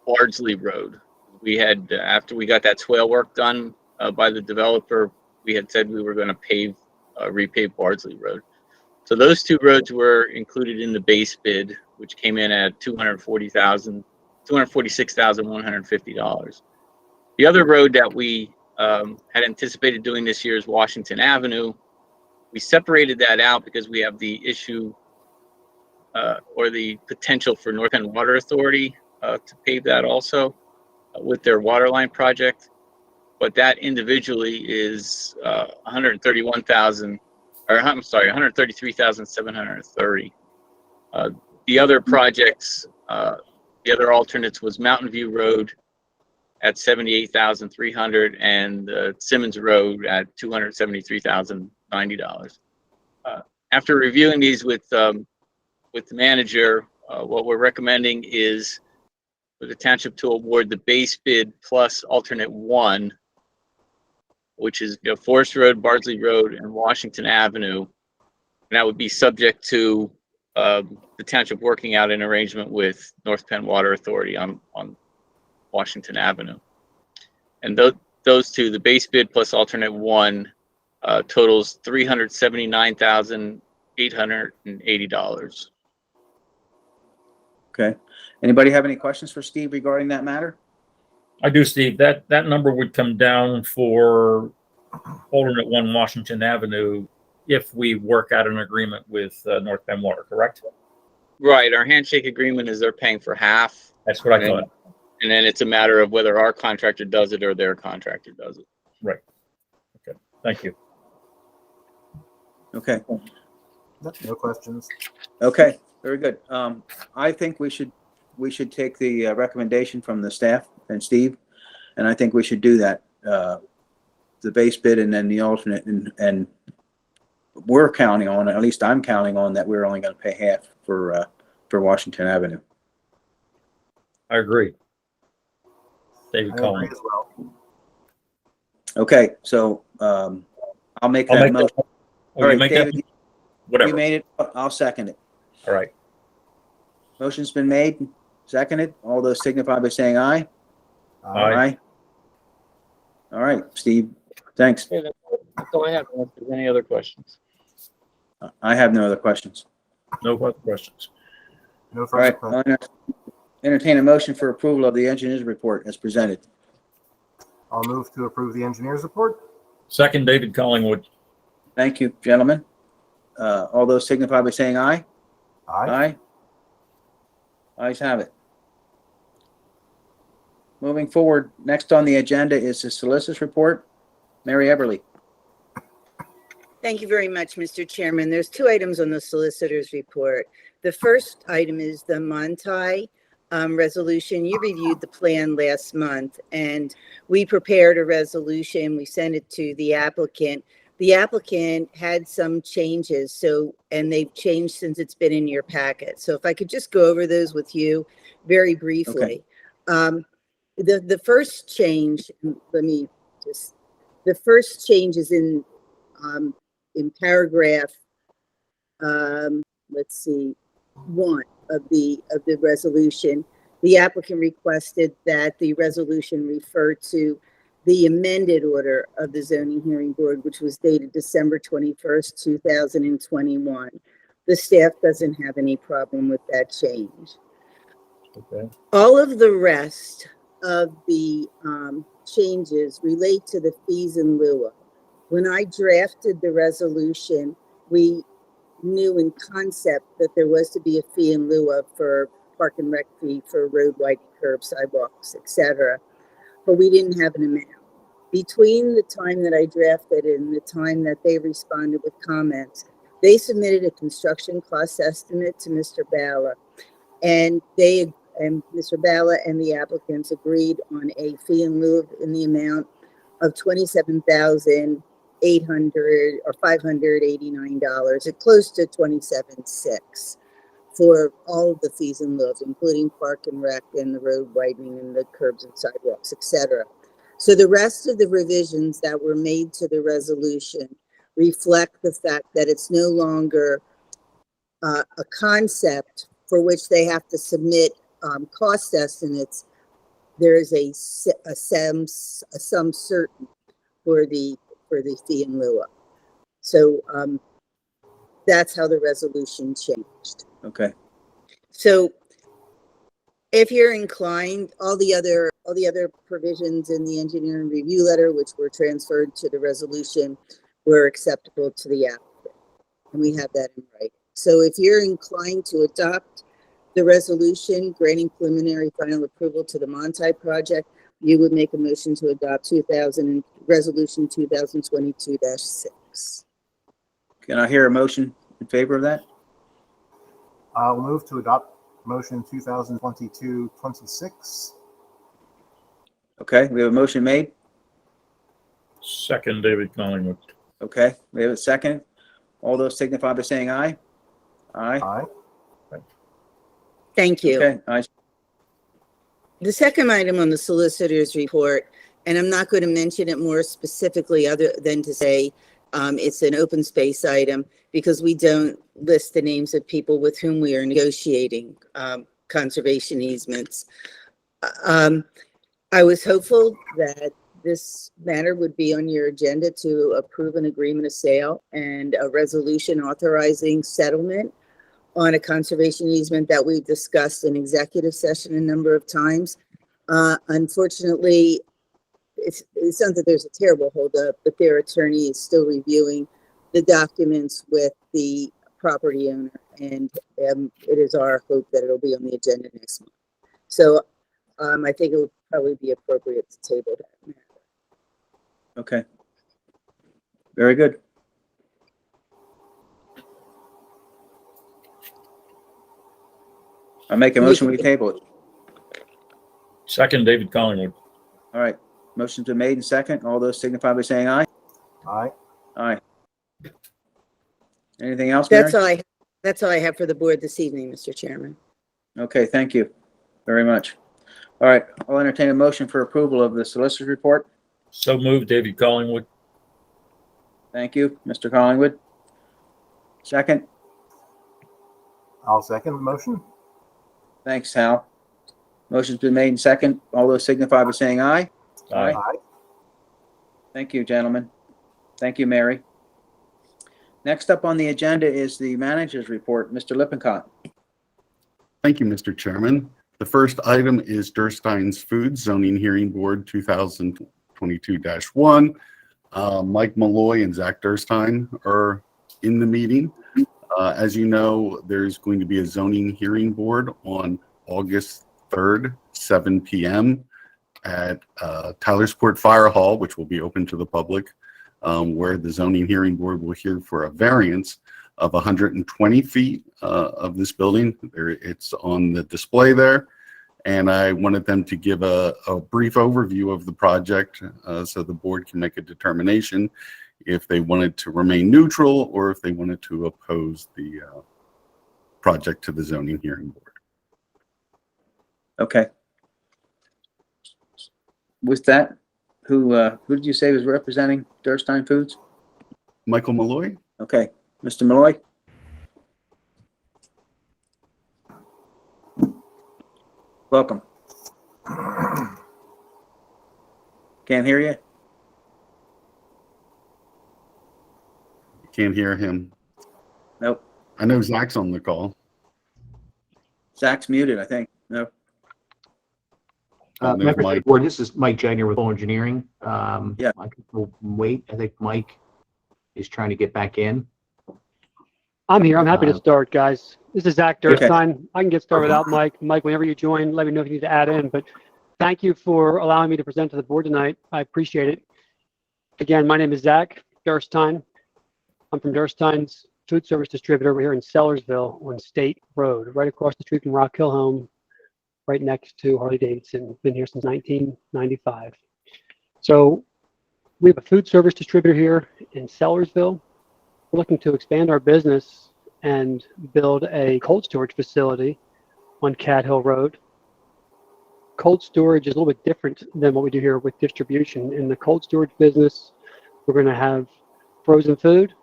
Bardsley Road. We had, after we got that swale work done by the developer, we had said we were going to repave Bardsley Road. So those two roads were included in the base bid, which came in at $246,150. The other road that we had anticipated doing this year is Washington Avenue. We separated that out because we have the issue or the potential for North End Water Authority to pave that also with their water line project. But that individually is $133,730. The other projects, the other alternates was Mountain View Road at $78,300 and Simmons Road at $273,090. After reviewing these with the manager, what we're recommending is for the township to award the base bid plus alternate one, which is Forest Road, Bardsley Road, and Washington Avenue. And that would be subject to the township working out an arrangement with North Penn Water Authority on Washington Avenue. And those two, the base bid plus alternate one, totals $379,880. Okay. Anybody have any questions for Steve regarding that matter? I do, Steve. That number would come down for alternate one Washington Avenue if we work out an agreement with North Penn Water, correct? Right. Our handshake agreement is they're paying for half. That's what I thought. And then it's a matter of whether our contractor does it or their contractor does it. Right. Okay. Thank you. Okay. No questions. Okay. Very good. I think we should take the recommendation from the staff and Steve, and I think we should do that. The base bid and then the alternate, and we're counting on, at least I'm counting on, that we're only going to pay half for Washington Avenue. I agree. I David agree Collins. as well. Okay, so I'll make I'll that make motion. that. All right, Make David, that. you Whatever. made it. I'll second it. All right. Motion's been made, seconded. All those signify by saying aye. Aye. All right, Steve, thanks. Okay, that's all I have. Unless there's any other questions. I have no other questions. No further questions. No All further right, questions. I'll entertain a motion for approval of the engineer's report as presented. I'll move to approve the engineer's report. Second, David Collingwood. Thank you, gentlemen. All those signify by saying aye. Aye. Ayes have it. Moving forward, next on the agenda is the solicitor's report. Mary Eberly. Thank you very much, Mr. Chairman. There's two items on the solicitor's report. The first item is the Montai Resolution. You reviewed the plan last month, and we prepared a resolution. We sent it to the applicant. The applicant had some changes, and they've changed since it's been in your packet. So if I could just go over those with you very briefly. Okay. The first change, the first change is in paragraph, let's see, 1 of the resolution. The applicant requested that the resolution refer to the amended order of the zoning hearing board, which was dated December 21st, 2021. The staff doesn't have any problem with that change. Okay. All of the rest of the changes relate to the fees in lieu of. When I drafted the resolution, we knew in concept that there was to be a fee in lieu of for park and rec fee for road widening, curb, sidewalks, etc. But we didn't have an amount. Between the time that I drafted it and the time that they responded with comments, they submitted a construction cost estimate to Mr. Bala, and Mr. Bala and the applicants agreed on a fee in lieu of in the amount of $27,800 or $589. It close to $27,600 for all of the fees in lieu, including park and rec and the road widening and the curbs and sidewalks, etc. So the rest of the revisions that were made to the resolution reflect the fact that it's no longer a concept for which they have to submit cost estimates. There is a sum certain for the fee in lieu of. So that's how the resolution changed. Okay. So if you're inclined, all the other provisions in the engineering review letter, which were transferred to the resolution, were acceptable to the applicant, and we have that in writing. So if you're inclined to adopt the resolution granting preliminary final approval to the Montai project, you would make a motion to adopt resolution 2022-6. Can I hear a motion in favor of that? I'll move to adopt motion 2022-26. Okay, we have a motion made. Second, David Collingwood. Okay, we have a second. All those signify by saying aye. Aye. Aye. Thank you. Okay, ayes. The second item on the solicitor's report, and I'm not going to mention it more specifically other than to say it's an open space item because we don't list the names of people with whom we are negotiating conservation easements. I was hopeful that this matter would be on your agenda to approve an agreement of sale and a resolution authorizing settlement on a conservation easement that we've discussed in executive session a number of times. Unfortunately, it's not that there's a terrible holdup, but their attorney is still reviewing the documents with the property owner, and it is our hope that it'll be on the agenda next month. So I think it would probably be appropriate to table that matter. Okay. Very good. I make a motion, we table it. Second, David Collingwood. All right. Motion's been made and second. All those signify by saying aye. Aye. Aye. Anything else, Mary? That's all I have for the board this evening, Mr. Chairman. Okay, thank you very much. All right, I'll entertain a motion for approval of the solicitor's report. So moved, David Collingwood. Thank you, Mr. Collingwood. Second. I'll second the motion. Thanks, Hal. Motion's been made and second. All those signify by saying aye. Aye. Aye. Thank you, gentlemen. Thank you, Mary. Next up on the agenda is the manager's report. Mr. Lippincott. Thank you, Mr. Chairman. The first item is Durstein's Foods Zoning Hearing Board 2022-1. Mike Malloy and Zach Durstein are in the meeting. As you know, there's going to be a zoning hearing board on August 3rd, 7 p.m. at Tylersport Fire Hall, which will be open to the public, where the zoning hearing board will hear for a variance of 120 feet of this building. It's on the display there. And I wanted them to give a brief overview of the project so the board can make a determination if they wanted to remain neutral or if they wanted to oppose the project to the zoning hearing board. Okay. With that, who did you say was representing Durstein Foods? Michael Malloy? Okay, Mr. Malloy. Welcome. Can't hear you. Can't hear him. Nope. I know Zach's on the call. Zach's muted, I think. Nope. There's Members of the Mike. board, this is Mike Jagner with Full Engineering. Yeah. I think we'll wait. I think Mike is trying to get back in. I'm here. I'm happy to start, guys. This is Zach Durstein. Okay. I can get started without Mike. Mike, whenever you join, let me know if you need to add in. But thank you for allowing me to present to the board tonight. I appreciate it. Again, my name is Zach Durstein. I'm from Durstein's Food Service Distributor over here in Sellersville on State Road, right across the street from Rockhill Home, right next to Harley Davidson. Been here since 1995. So we have a food service distributor here in Sellersville. We're looking to expand our business and build a cold storage facility on Cat Hill Road. Cold storage is a little bit different than what we do here with distribution. In the cold storage business, we're going to have frozen food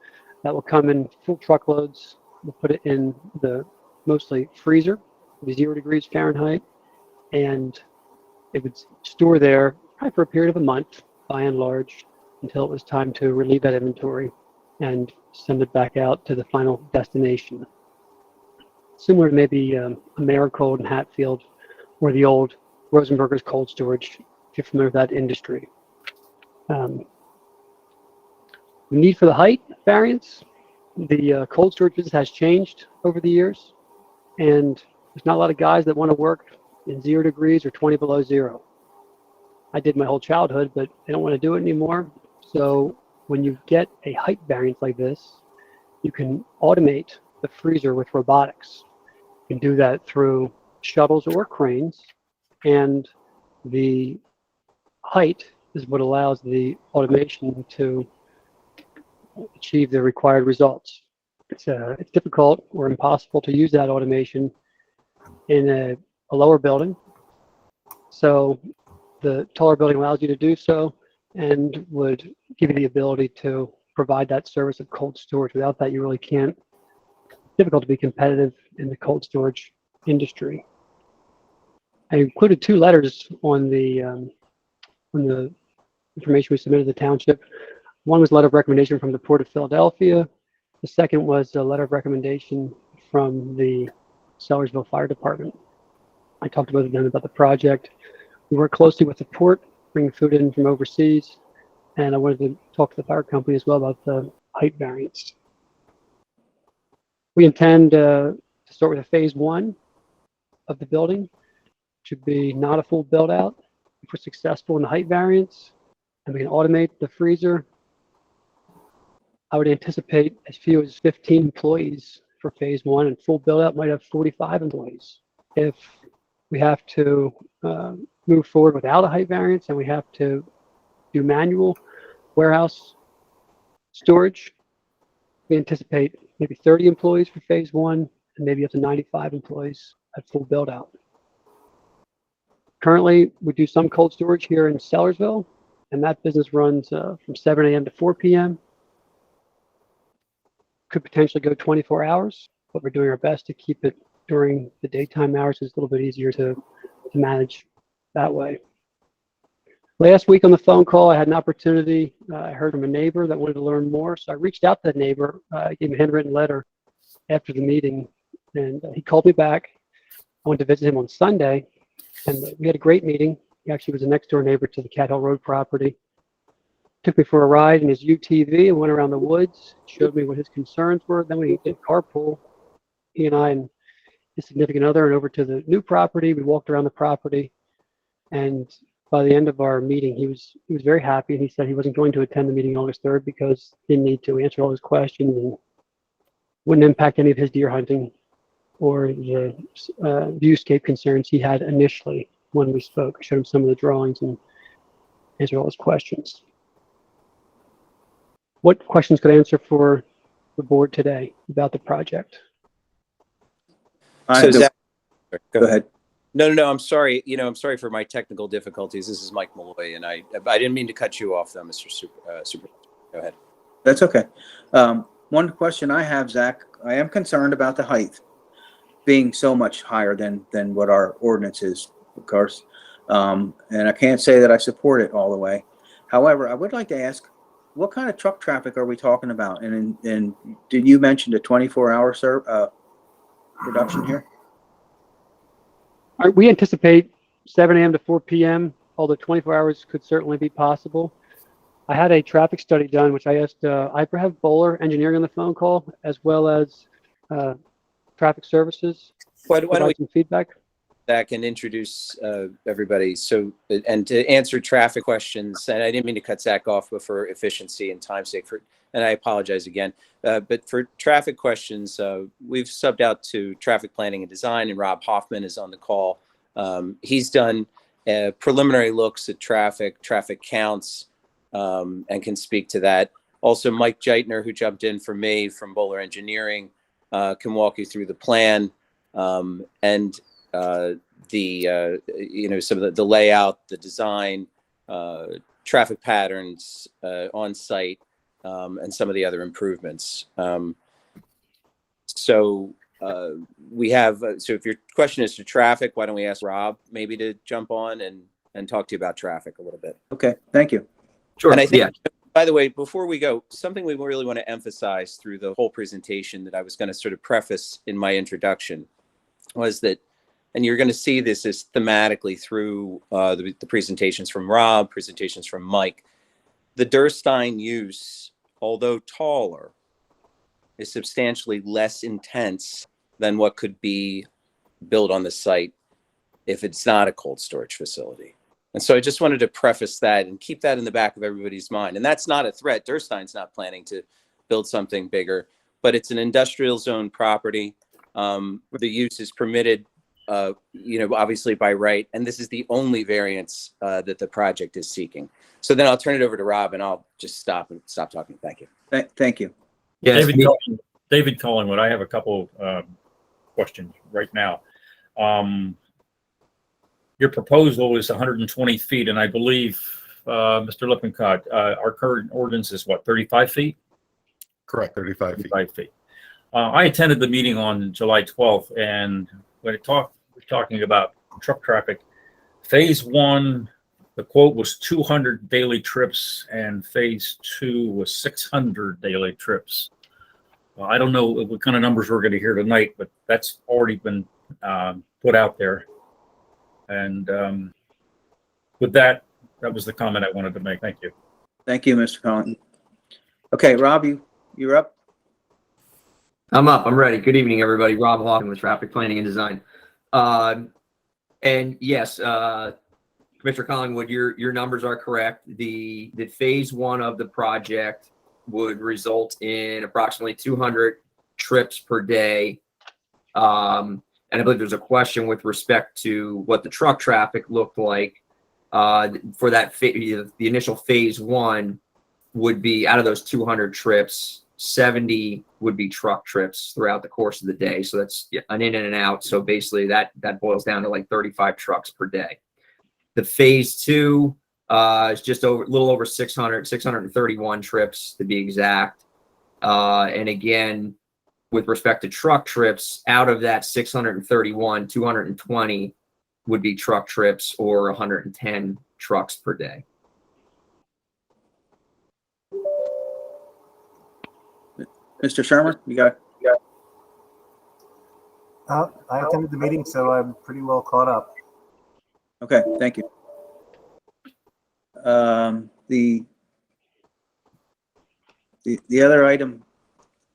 that will come in full truckloads. We'll put it in the mostly freezer, 0 degrees Fahrenheit, and it would store there probably for a period of a month, by and large, until it was time to relieve that inventory and send it back out to the final destination. Similar to maybe Americold and Hatfield or the old Rosenberger's cold storage, if you're familiar with that industry. The need for the height variance, the cold storage business has changed over the years, and there's not a lot of guys that want to work in 0 degrees or 20 below zero. I did my whole childhood, but I don't want to do it anymore. So when you get a height variance like this, you can automate the freezer with robotics. You can do that through shuttles or cranes, and the height is what allows the automation to achieve the required results. It's difficult or impossible to use that automation in a lower building. So the taller building allows you to do so and would give you the ability to provide that service of cold storage. Without that, you really can't. It's difficult to be competitive in the cold storage industry. I included 2 letters on the information we submitted to the township. One was a letter of recommendation from the Port of Philadelphia. The second was a letter of recommendation from the Sellersville Fire Department. I talked about them about the project. We work closely with the port, bringing food in from overseas, and I wanted to talk to the fire company as well about the height variance. We intend to start with a phase 1 of the building, which would be not a full build out. If we're successful in the height variance and we can automate the freezer, I would anticipate as few as 15 employees for phase 1, and full build out might have 45 employees. If we have to move forward without a height variance and we have to do manual warehouse storage, we anticipate maybe 30 employees for phase 1 and maybe up to 95 employees at full build out. Currently, we do some cold storage here in Sellersville, and that business runs from 7 a.m. to 4 p.m. Could potentially go 24 hours, but we're doing our best to keep it during the daytime hours. It's a little bit easier to manage that way. Last week on the phone call, I had an opportunity. I heard from a neighbor that wanted to learn more, so I reached out to the neighbor. I gave him a handwritten letter after the meeting, and he called me back. I went to visit him on Sunday, and we had a great meeting. He actually was a next door neighbor to the Cat Hill Road property. Took me for a ride in his UTV and went around the woods, showed me what his concerns were. Then we did carpool, he and I and his significant other, and over to the new property. We walked around the property, and by the end of our meeting, he was very happy, and he said he wasn't going to attend the meeting August 3rd because he didn't need to answer all his questions and wouldn't impact any of his deer hunting or the viewscape concerns he had initially when we spoke. I showed him some of the drawings and answered all his questions. What questions could I answer for the board today about the project? So Zach, go ahead. No, I'm sorry. I'm sorry for my technical difficulties. This is Mike Malloy, and I didn't mean to cut you off, though, Mr. Supervisor. Go ahead. That's okay. One question I have, Zach, I am concerned about the height being so much higher than what our ordinance is, of course. And I can't say that I support it all the way. However, I would like to ask, what kind of truck traffic are we talking about? And did you mention the 24-hour production here? All right, we anticipate 7 a.m. to 4 p.m., although 24 hours could certainly be possible. I had a traffic study done, which I asked Ibrahim Bowler Engineering on the phone call, as well as traffic services. Why don't we some feedback? Zach and introduce everybody? So, and to answer traffic questions, and I didn't mean to cut Zach off, but for efficiency and time's sake, and I apologize again. But for traffic questions, we've subbed out to traffic planning and design, and Rob Hoffman is on the call. He's done preliminary looks at traffic counts, and can speak to that. Also, Mike Geithner, who jumped in for me from Bowler Engineering, can walk you through the plan and some of the layout, the design, traffic patterns on site, and some of the other improvements. So we have, so if your question is to traffic, why don't we ask Rob maybe to jump on and talk to you about traffic a little bit. Okay, thank you. Sure. And I think, by the way, before we go, something we really want to emphasize through the whole presentation that I was going to sort of preface in my introduction was that, and you're going to see this as thematically through the presentations from Rob, presentations from Mike, the Durstein use, although taller, is substantially less intense than what could be built on the site if it's not a cold storage facility. And so I just wanted to preface that and keep that in the back of everybody's mind. And that's not a threat. Durstein's not planning to build something bigger, but it's an industrial zone property. The use is permitted, obviously by right. And this is the only variance that the project is seeking. So then I'll turn it over to Rob, and I'll just stop talking. Thank you. Thank you. Yes, David Collingwood, I have a couple questions right now. your proposal is 120 feet, and I believe, Mr. Lippincott, our current ordinance is what, 35 feet? Correct, 35 feet. 35 feet. I attended the meeting on July 12th, and when we're talking about truck traffic, phase one, the quote was 200 daily trips, and phase two was 600 daily trips. I don't know what kind of numbers we're going to hear tonight, but that's already been put out there. And with that, that was the comment I wanted to make. Thank you. Thank you, Mr. Collins. Okay, Rob, you're up. I'm up. I'm ready. Good evening, everybody. Rob Hoffman with Traffic Planning and Design. And yes, Commissioner Collingwood, your numbers are correct. The phase one of the project would result in approximately 200 trips per day. And I believe there's a question with respect to what the truck traffic looked like for that. The initial phase one would be, out of those 200 trips, 70 would be truck trips throughout the course of the day. So that's an in and an out. So basically that boils down to like 35 trucks per day. The phase two is just a little over 631 trips to be exact. And again, with respect to truck trips, out of that 631, 220 would be truck trips, or 110 trucks per day. Mr. Shermer, you got. I attended the meeting, so I'm pretty well caught up. Okay, thank you. The other item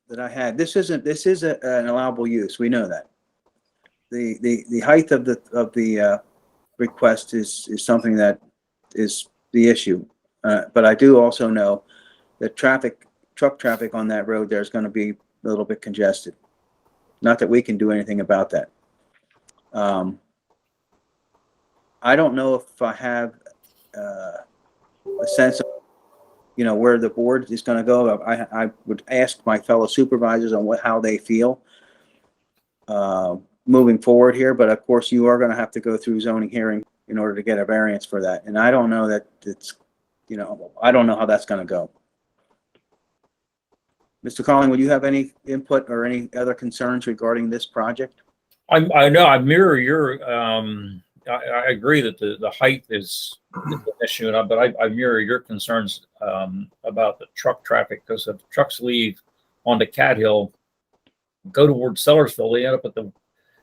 that I had, this is an allowable use. We know that. The height of the request is something that is the issue. But I do also know that truck traffic on that road there is going to be a little bit congested. Not that we can do anything about that. I don't know if I have a sense of, where the board is going to go. I would ask my fellow supervisors on how they feel moving forward here. But of course, you are going to have to go through zoning hearing in order to get a variance for that. And I don't know that it's, I don't know how that's going to go. Mr. Collins, would you have any input or any other concerns regarding this project? I know I mirror your. I agree that the height is an issue, but I mirror your concerns about the truck traffic, because if trucks leave onto Cat Hill, go towards Sellersville, they end up at the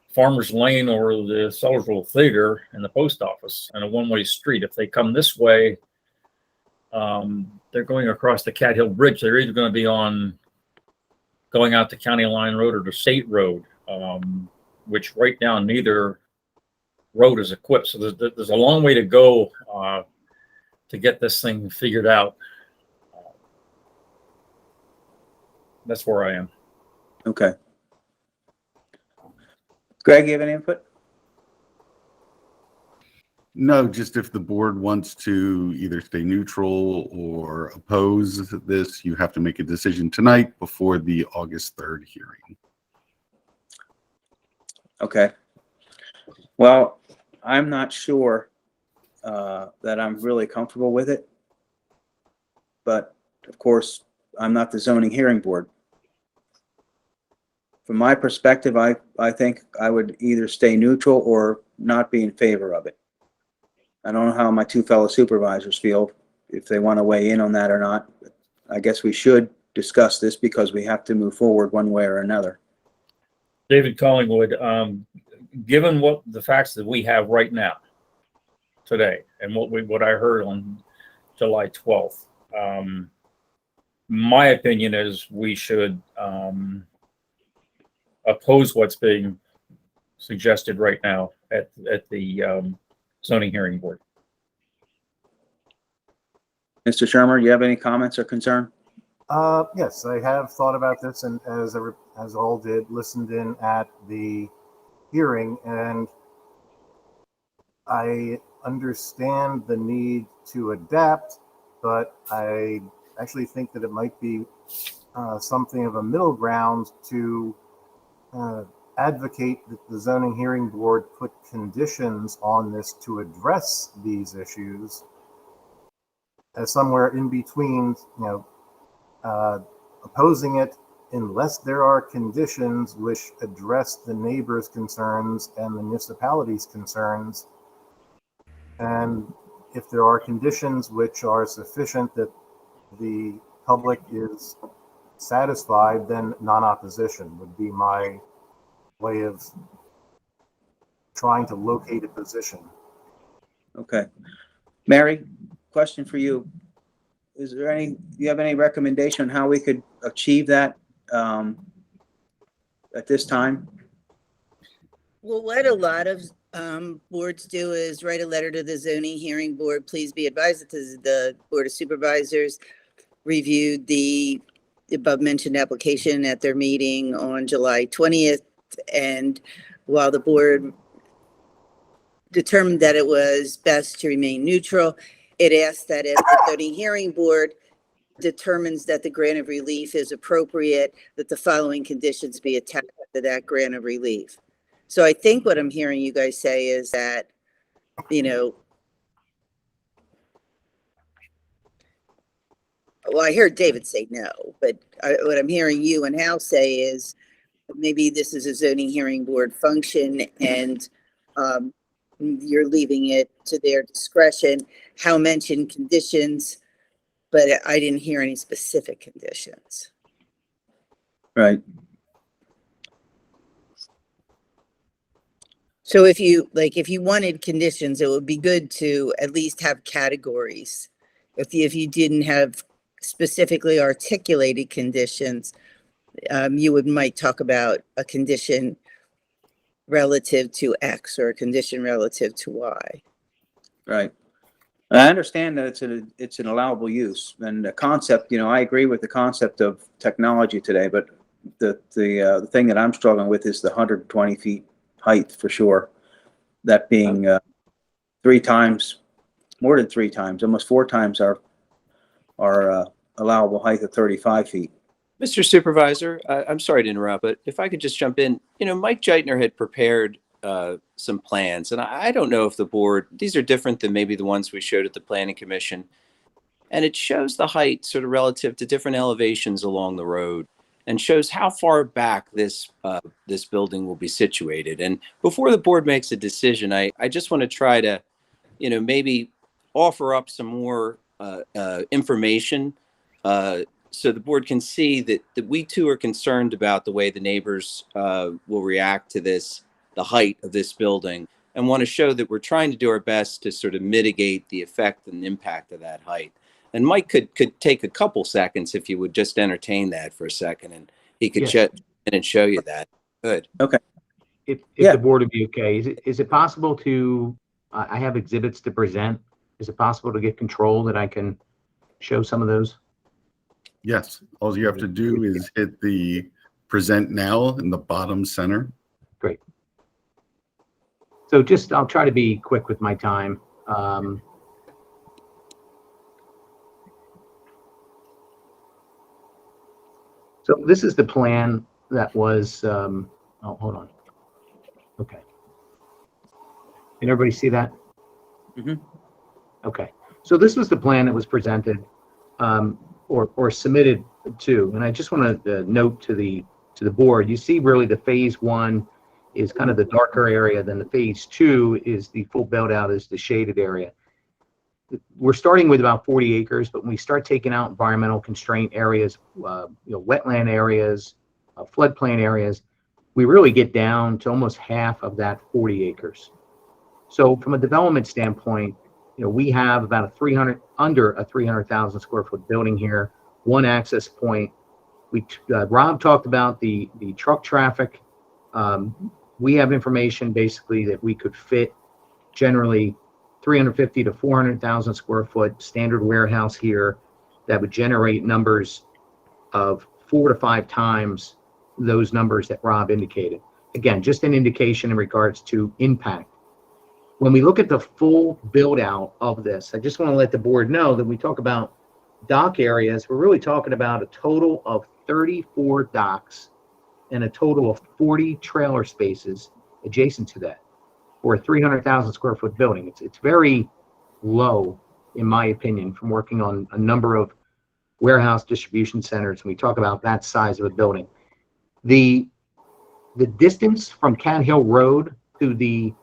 Farmers Lane or the Sellersville Theater and the post office, and a one-way street. If they come this way, they're going across the Cat Hill Bridge. They're either going to be going out to County Line Road or the State Road, which right now neither road is equipped. So there's a long way to go to get this thing figured out. That's where I am. Okay. Greg, you have any input? No, just if the board wants to either stay neutral or oppose this, you have to make a decision tonight before the August 3rd hearing. Okay. Well, I'm not sure that I'm really comfortable with it. But of course, I'm not the zoning hearing board. From my perspective, I think I would either stay neutral or not be in favor of it. I don't know how my two fellow supervisors feel, if they want to weigh in on that or not. I guess we should discuss this because we have to move forward one way or another. David Collingwood, given what the facts that we have right now, today, and what I heard on July 12th, my opinion is we should oppose what's being suggested right now at the zoning hearing board. Mr. Shermer, you have any comments or concern? Yes, I have thought about this, and as all did, listened in at the hearing, and I understand the need to adapt, but I actually think that it might be something of a middle ground to advocate that the zoning hearing board put conditions on this to address these issues, as somewhere in between, opposing it unless there are conditions which address the neighbors' concerns and the municipality's concerns. And if there are conditions which are sufficient that the public is satisfied, then non-opposition would be my way of trying to locate a position. Okay. Mary, question for you. Do you have any recommendation on how we could achieve that at this time? Well, what a lot of boards do is write a letter to the zoning hearing board. Please be advised that the Board of Supervisors reviewed the above mentioned application at their meeting on July 20th. And while the board determined that it was best to remain neutral, it asked that if the zoning hearing board determines that the grant of relief is appropriate, that the following conditions be attached to that grant of relief. So I think what I'm hearing you guys say is that, well, I heard David say no, but what I'm hearing you and Hal say is maybe this is a zoning hearing board function and you're leaving it to their discretion. Hal mentioned conditions, but I didn't hear any specific conditions. Right. So if you wanted conditions, it would be good to at least have categories. If you didn't have specifically articulated conditions, you might talk about a condition relative to X or a condition relative to Y. Right. I understand that it's an allowable use, and the concept, I agree with the concept of technology today, but the thing that I'm struggling with is the 120 feet height for sure. That being more than three times, almost four times our allowable height of 35 feet. Mr. Supervisor, I'm sorry to interrupt, but if I could just jump in, Mike Geithner had prepared some plans, and I don't know if the board, these are different than maybe the ones we showed at the Planning Commission, and it shows the height sort of relative to different elevations along the road and shows how far back this building will be situated. And before the board makes a decision, I just want to try to, maybe offer up some more information so the board can see that we too are concerned about the way the neighbors will react to the height of this building, and want to show that we're trying to do our best to sort of mitigate the effect and impact of that height. And Mike could take a couple seconds if you would just entertain that for a second, and he could show you that. Good. Okay. If the board would be okay, is it possible to, I have exhibits to present. Is it possible to get control that I can show some of those? Yes. All you have to do is hit the present now in the bottom center. Great. So I'll try to be quick with my time. So this is the plan that was, oh, hold on. Okay. Can everybody see that? Mm-hmm. Okay. So this was the plan that was presented or submitted to, and I just want to note to the board, you see really the phase one is kind of the darker area, then the phase two is the full build out is the shaded area. We're starting with about 40 acres, but when we start taking out environmental constraint areas, wetland areas, floodplain areas, we really get down to almost half of that 40 acres. So from a development standpoint, we have about under a 300,000 square foot building here, one access point. Rob talked about the truck traffic. We have information basically that we could fit generally 350 to 400,000 square foot standard warehouse here that would generate numbers of 4 to 5 times those numbers that Rob indicated. Again, just an indication in regards to impact. When we look at the full build out of this, I just want to let the board know that we talk about dock areas. We're really talking about a total of 34 docks and a total of 40 trailer spaces adjacent to that for a 300,000 square foot building. It's very low, in my opinion, from working on a number of warehouse distribution centers. When we talk about that size of a building, the distance from Cat Hill Road to the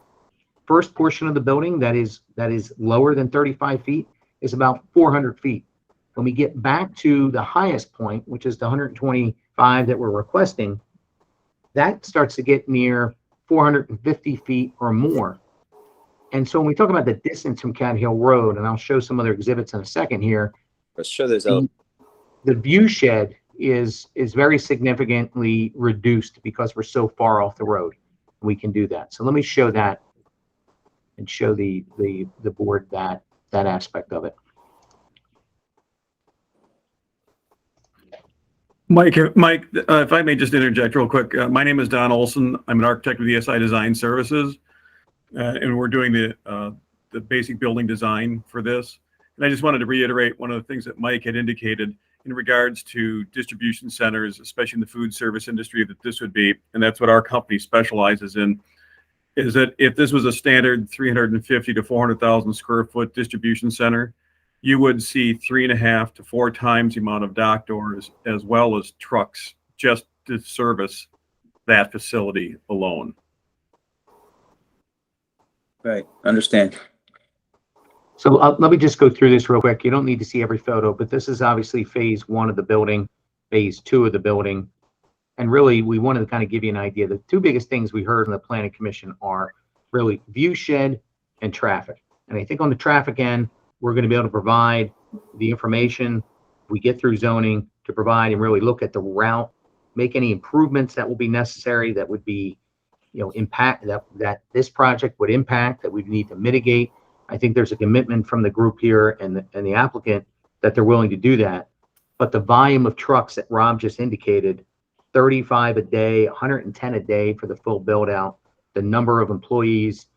first portion of the building that is lower than 35 feet is about 400 feet. When we get back to the highest point, which is the 125 that we're requesting, that starts to get near 450 feet or more. And so when we talk about the distance from Cat Hill Road, and I'll show some other exhibits in a second here, Let's show those. the view shed is very significantly reduced because we're so far off the road. We can do that. So let me show that and show the board that aspect of it. Mike, if I may just interject real quick. My name is Don Olson. I'm an architect with ESI Design Services, and we're doing the basic building design for this. And I just wanted to reiterate one of the things that Mike had indicated in regards to distribution centers, especially in the food service industry, that this would be, and that's what our company specializes in, is that if this was a standard 350 to 400,000 square foot distribution center, you would see 3.5 to 4 times the amount of dock doors as well as trucks just to service that facility alone. Right, understand. So let me just go through this real quick. You don't need to see every photo, but this is obviously phase 1 of the building, phase 2 of the building. And really, we wanted to kind of give you an idea. The two biggest things we heard in the Planning Commission are really view shed and traffic. And I think on the traffic end, we're going to be able to provide the information we get through zoning to provide and really look at the route, make any improvements that will be necessary that would be, impact that this project would impact, that we need to mitigate. I think there's a commitment from the group here and the applicant that they're willing to do that. But the volume of trucks that Rob just indicated, 35 a day, 110 a day for the full build out, the number of employees,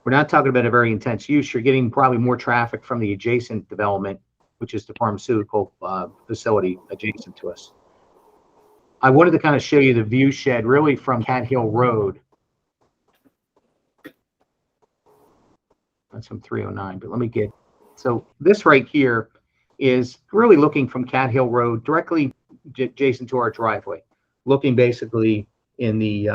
we're not talking about a very intense use. You're getting probably more traffic from the adjacent development, which is the pharmaceutical facility adjacent to us. I wanted to kind of show you the view shed really from Cat Hill Road. That's from 309, but let me get, so this right here is really looking from Cat Hill Road directly adjacent to our driveway, looking basically in the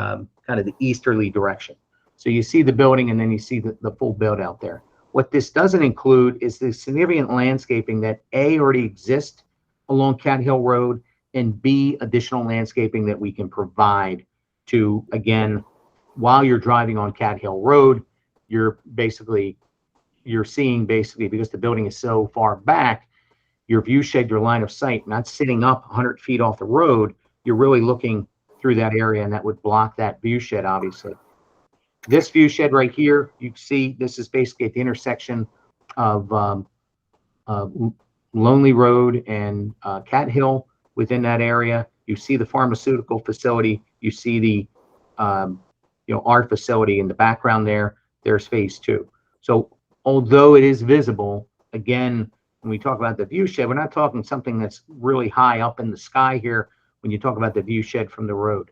kind of the easterly direction. So you see the building and then you see the full build out there. What this doesn't include is the significant landscaping that A, already exists along Cat Hill Road, and B, additional landscaping that we can provide to, again, while you're driving on Cat Hill Road, you're seeing basically, because the building is so far back, your view shed, your line of sight, not sitting up 100 feet off the road, you're really looking through that area, and that would block that view shed, obviously. This view shed right here, you can see this is basically at the intersection of Lonely Road and Cat Hill. Within that area, you see the pharmaceutical facility, you see the art facility in the background there. There's phase 2. So although it is visible, again, when we talk about the view shed, we're not talking something that's really high up in the sky here when you talk about the view shed from the road.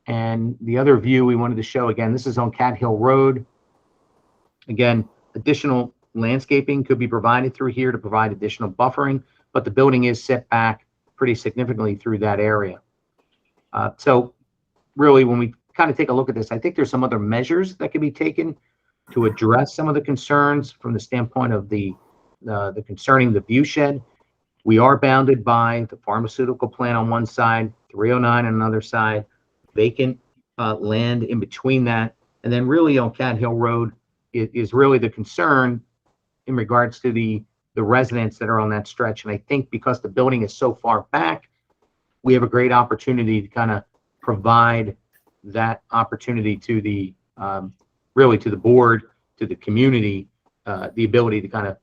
And the other view we wanted to show, again, this is on Cat Hill Road. Again, additional landscaping could be provided through here to provide additional buffering, but the building is set back pretty significantly through that area. So really, when we kind of take a look at this, I think there's some other measures that can be taken to address some of the concerns from the standpoint of the concerning the view shed. We are bounded by the pharmaceutical plant on one side, 309 on another side, vacant land in between that. And then really on Cat Hill Road is really the concern in regards to the residents that are on that stretch. And I think because the building is so far back, we have a great opportunity to kind of provide that opportunity to the really to the board, to the community, the ability to kind of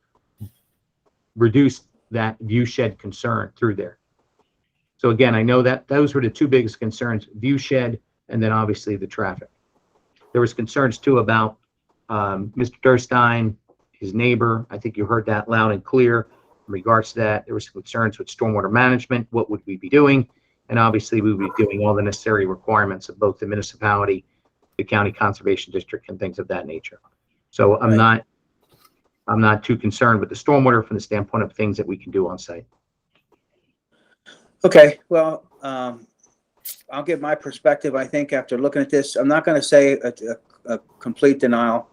reduce that view shed concern through there. So again, I know that those were the two biggest concerns, view shed and then obviously the traffic. There was concerns too about Mr. Durstein, his neighbor. I think you heard that loud and clear in regards to that. There was concerns with stormwater management. What would we be doing? And obviously, we would be doing all the necessary requirements of both the municipality, the county conservation district, and things of that nature. So I'm not too concerned with the stormwater from the standpoint of things that we can do on site. Okay, well, I'll give my perspective. I think after looking at this, I'm not going to say a complete denial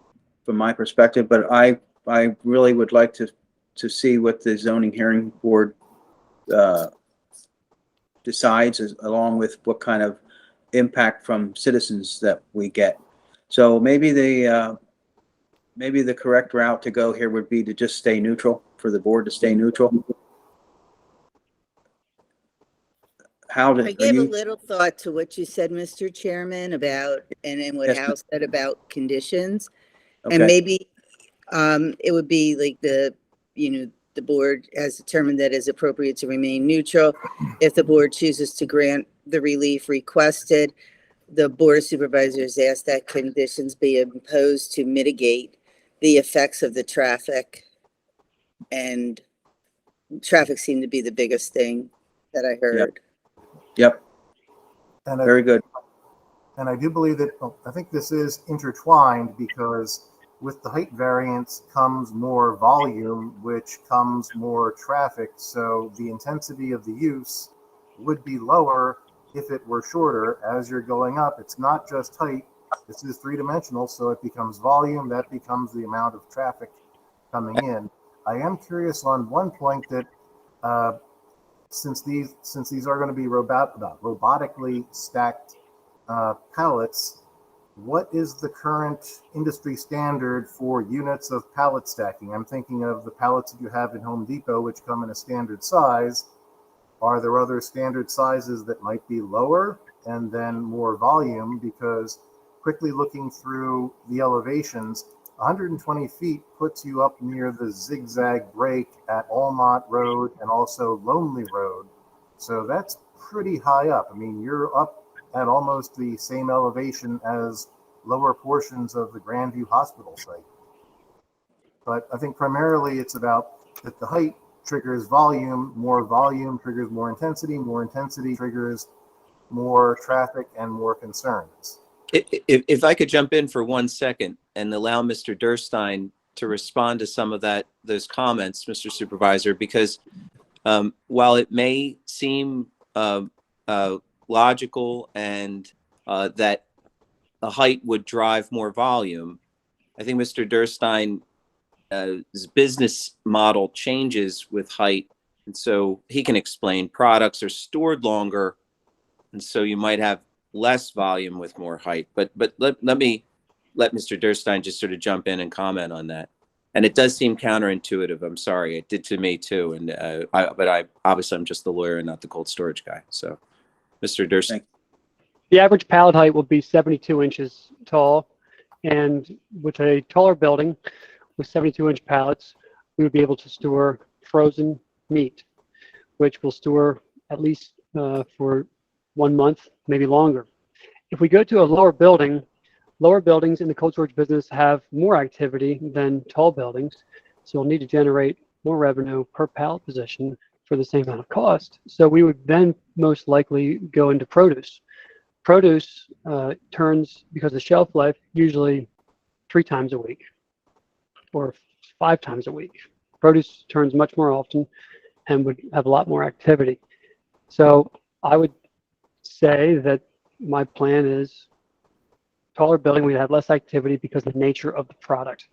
from my perspective, but I really would like to see what the zoning hearing board decides, along with what kind of impact from citizens that we get. So maybe the correct route to go here would be to just stay neutral, for the board to stay neutral. I gave a little thought to what you said, Mr. Chairman, about, and then what Yes, Hal said about conditions. Okay. And maybe it would be like the board has determined that it's appropriate to remain neutral. If the board chooses to grant the relief requested, the Board of Supervisors ask that conditions be imposed to mitigate the effects of the traffic. And traffic seemed to be the biggest thing that I heard. Yep. And Very good. And I do believe that, I think this is intertwined, because with the height variance comes more volume, which comes more traffic. So the intensity of the use would be lower if it were shorter. As you're going up, it's not just height. This is three-dimensional, so it becomes volume. That becomes the amount of traffic coming in. I am curious on one point that since these are going to be robotically stacked pallets, what is the current industry standard for units of pallet stacking? I'm thinking of the pallets that you have in Home Depot, which come in a standard size. Are there other standard sizes that might be lower and then more volume? Because quickly looking through the elevations, 120 feet puts you up near the zigzag break at Almont Road and also Lonely Road. So that's pretty high up. I mean, you're up at almost the same elevation as lower portions of the Grandview Hospital site. But I think primarily it's about that the height triggers volume triggers more intensity triggers more traffic and more concerns. If I could jump in for 1 second and allow Mr. Durstein to respond to some of those comments, Mr. Supervisor, because while it may seem logical and that the height would drive more volume, I think Mr. Durstein's business model changes with height, and so he can explain products are stored longer, and so you might have less volume with more height. But let Mr. Durstein just sort of jump in and comment on that. And it does seem counterintuitive. I'm sorry, it did to me too. And but obviously I'm just the lawyer and not the cold storage guy. So, Mr. Durstein. The average pallet height will be 72 inches tall, and with a taller building with 72-inch pallets, we would be able to store frozen meat, which will store at least for 1 month, maybe longer. If we go to a lower building, lower buildings in the cold storage business have more activity than tall buildings, so we'll need to generate more revenue per pallet position for the same amount of cost. So we would then most likely go into produce. Produce turns, because of shelf life, usually 3 times a week or 5 times a week. Produce turns much more often and would have a lot more activity. So I would say that my plan is taller building, we'd have less activity because of the nature of the product.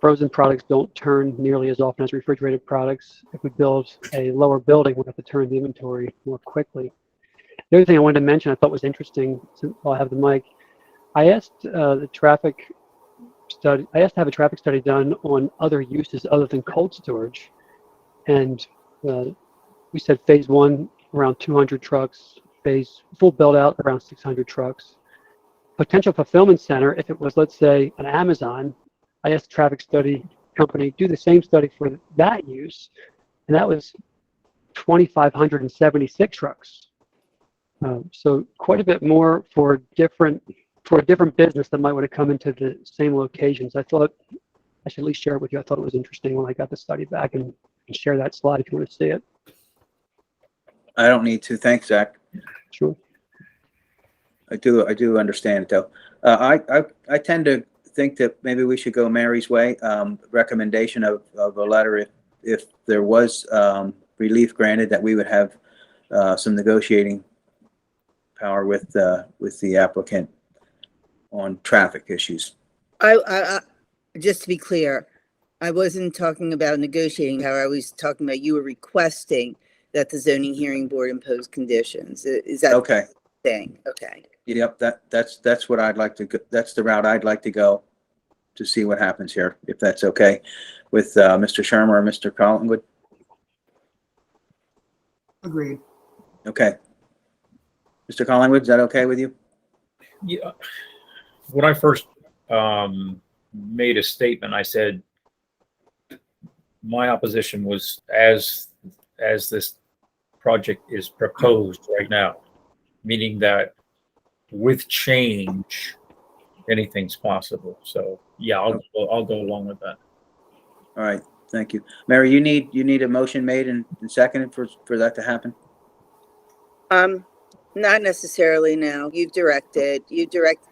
Frozen products don't turn nearly as often as refrigerated products. If we build a lower building, we'll have to turn the inventory more quickly. The other thing I wanted to mention I thought was interesting, while I have the mic, I asked I asked to have a traffic study done on other uses other than cold storage. And we said phase 1, around 200 trucks, phase full build out, around 600 trucks. Potential fulfillment center, if it was, let's say, an Amazon, I asked the traffic study company do the same study for that use, and that was 2,576 trucks. So quite a bit more for a different business that might want to come into the same locations. I thought I should at least share it with you. I thought it was interesting when I got the study back, and share that slide if you want to see it. I don't need to. Thanks, Zach. Sure. I do understand it though. I tend to think that maybe we should go Mary's way. Recommendation of a letter if there was relief granted, that we would have some negotiating power with the applicant on traffic issues. I just to be clear, I wasn't talking about negotiating power. I was talking about you were requesting that the zoning hearing board impose conditions. Is that Okay. the thing? Okay. Yep. That's what I'd like to go. That's the route I'd like to go to see what happens here, if that's okay with Mr. Shermer or Mr. Collingwood. Agreed. Okay. Mr. Collingwood, is that okay with you? Yeah. When I first made a statement, I said my opposition was as this project is proposed right now, meaning that with change, anything's possible. So yeah, I'll go along with that. All right. Thank you. Mary, you need a motion made and seconded for that to happen? Not necessarily now. You directed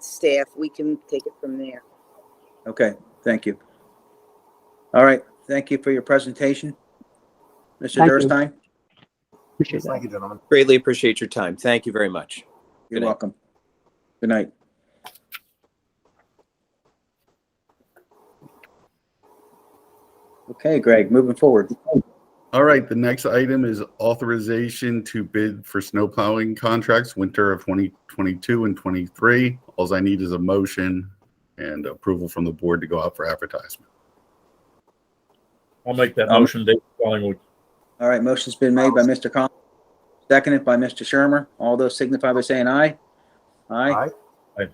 staff. We can take it from there. Okay. Thank you. All right. Thank you for your presentation. Mr. Thank you. Durstein, Appreciate that. Thank you, gentlemen. Greatly appreciate your time. Thank you very much. you're Good night. welcome. Good night. Okay, Greg, moving forward. All right, the next item is authorization to bid for snow plowing contracts, winter of 2022 and 23. All I need is a motion and approval from the board to go out for advertisement. I'll make that motion, Dave Collingwood. All right, motion's been made by Mr. Collins, seconded by Mr. Shermer. All those signify by saying aye. Aye. Aye.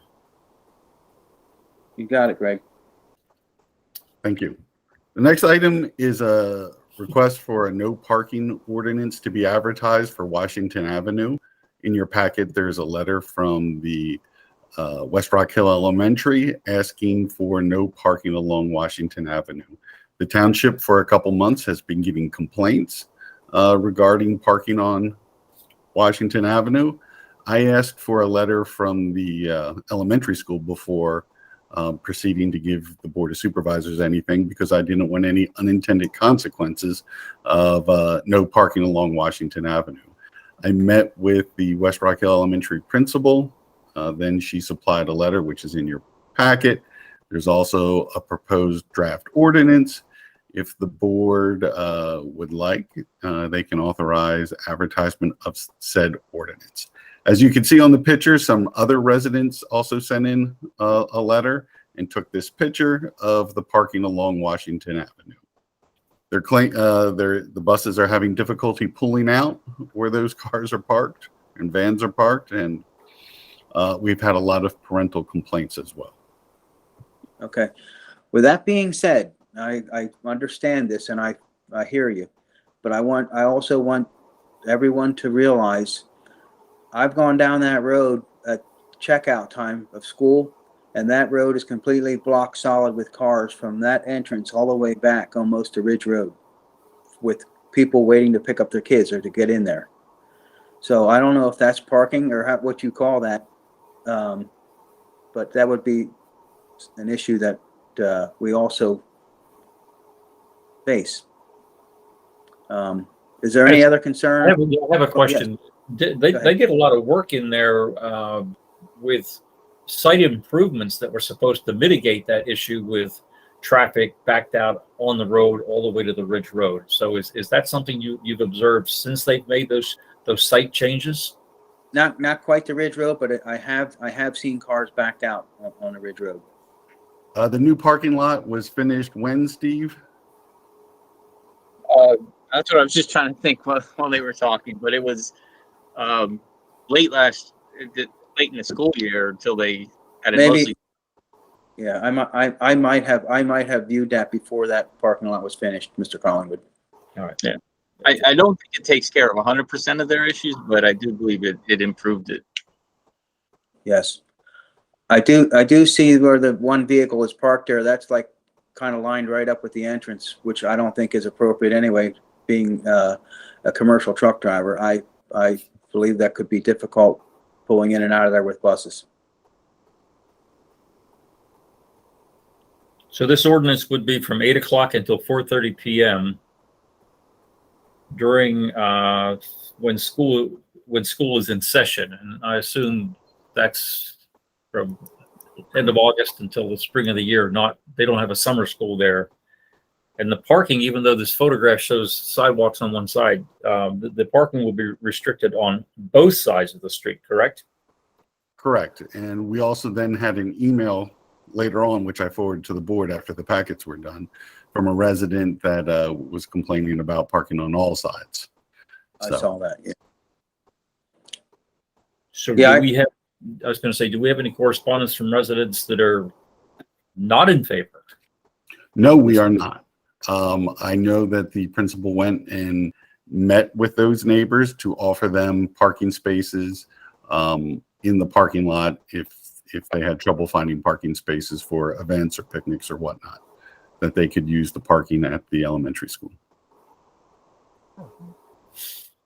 You got it, Greg. Thank you. The next item is a request for a no parking ordinance to be advertised for Washington Avenue. In your packet, there's a letter from the West Rockhill Elementary asking for no parking along Washington Avenue. The township for a couple months has been getting complaints regarding parking on Washington Avenue. I asked for a letter from the elementary school before proceeding to give the Board of Supervisors anything, because I didn't want any unintended consequences of no parking along Washington Avenue. I met with the West Rockhill Elementary principal. Then she supplied a letter, which is in your packet. There's also a proposed draft ordinance. If the board would like, they can authorize advertisement of said ordinance. As you can see on the picture, some other residents also sent in a letter and took this picture of the parking along Washington Avenue. The buses are having difficulty pulling out where those cars are parked and vans are parked, and we've had a lot of parental complaints as well. Okay. With that being said, I understand this and I hear you, but I also want everyone to realize I've gone down that road at checkout time of school, and that road is completely blocked solid with cars from that entrance all the way back almost to Ridge Road, with people waiting to pick up their kids or to get in there. So I don't know if that's parking or what you call that, but that would be an issue that we also face. Is there any other concern? I have a question. They get a lot of work in there with site improvements that were supposed to mitigate that issue with traffic backed out on the road all the way to the Ridge Road. So is that something you've observed since they've made those site changes? Not quite the Ridge Road, but I have seen cars backed out on the Ridge Road. The new parking lot was finished when, Steve? That's what I was just trying to think while they were talking, but it was late in the school year until they had it Maybe. mostly. Yeah, I might have viewed that before that parking lot was finished, Mr. Collingwood. All right. Yeah. I don't think it takes care of 100% of their issues, but I do believe it improved it. Yes. I do see where the one vehicle is parked there. That's like kind of lined right up with the entrance, which I don't think is appropriate anyway, being a commercial truck driver. I believe that could be difficult pulling in and out of there with buses. So this ordinance would be from 8 o'clock until 4:30 p.m. during when school is in session, and I assume that's from end of August until the spring of the year. They don't have a summer school there. And the parking, even though this photograph shows sidewalks on one side, the parking will be restricted on both sides of the street, correct? Correct. And we also then had an email later on, which I forwarded to the board after the packets were done, from a resident that was complaining about parking on all sides. I saw that, yeah. So Yeah, do we have, I was going to say, do we have any correspondence from residents that are not in favor? No, we are not. I know that the principal went and met with those neighbors to offer them parking spaces in the parking lot if they had trouble finding parking spaces for events or picnics or whatnot, that they could use the parking at the elementary school.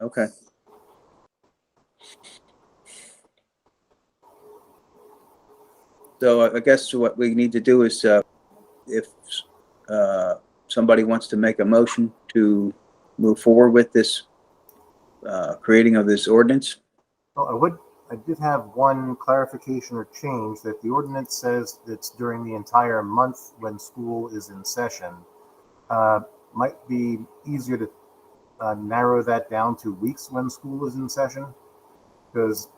Okay. So I guess what we need to do is, if somebody wants to make a motion to move forward with this creating of this ordinance. Well, I did have one clarification or change, that the ordinance says it's during the entire month when school is in session. Might be easier to narrow that down to weeks when school is in session, because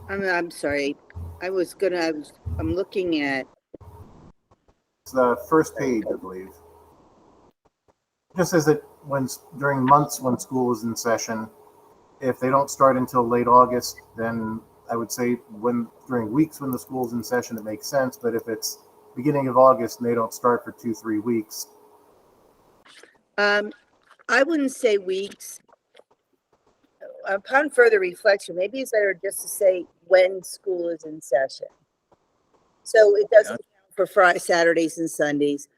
I'm sorry. I'm looking at, it's the first page, I believe. It just says that during months when school is in session, if they don't start until late August, then I would say during weeks when the school's in session, it makes sense. But if it's beginning of August and they don't start for 2-3 weeks. I wouldn't say weeks. Upon further reflection, maybe it's better just to say when school is in session. So it doesn't count for Friday, Saturdays and Sundays,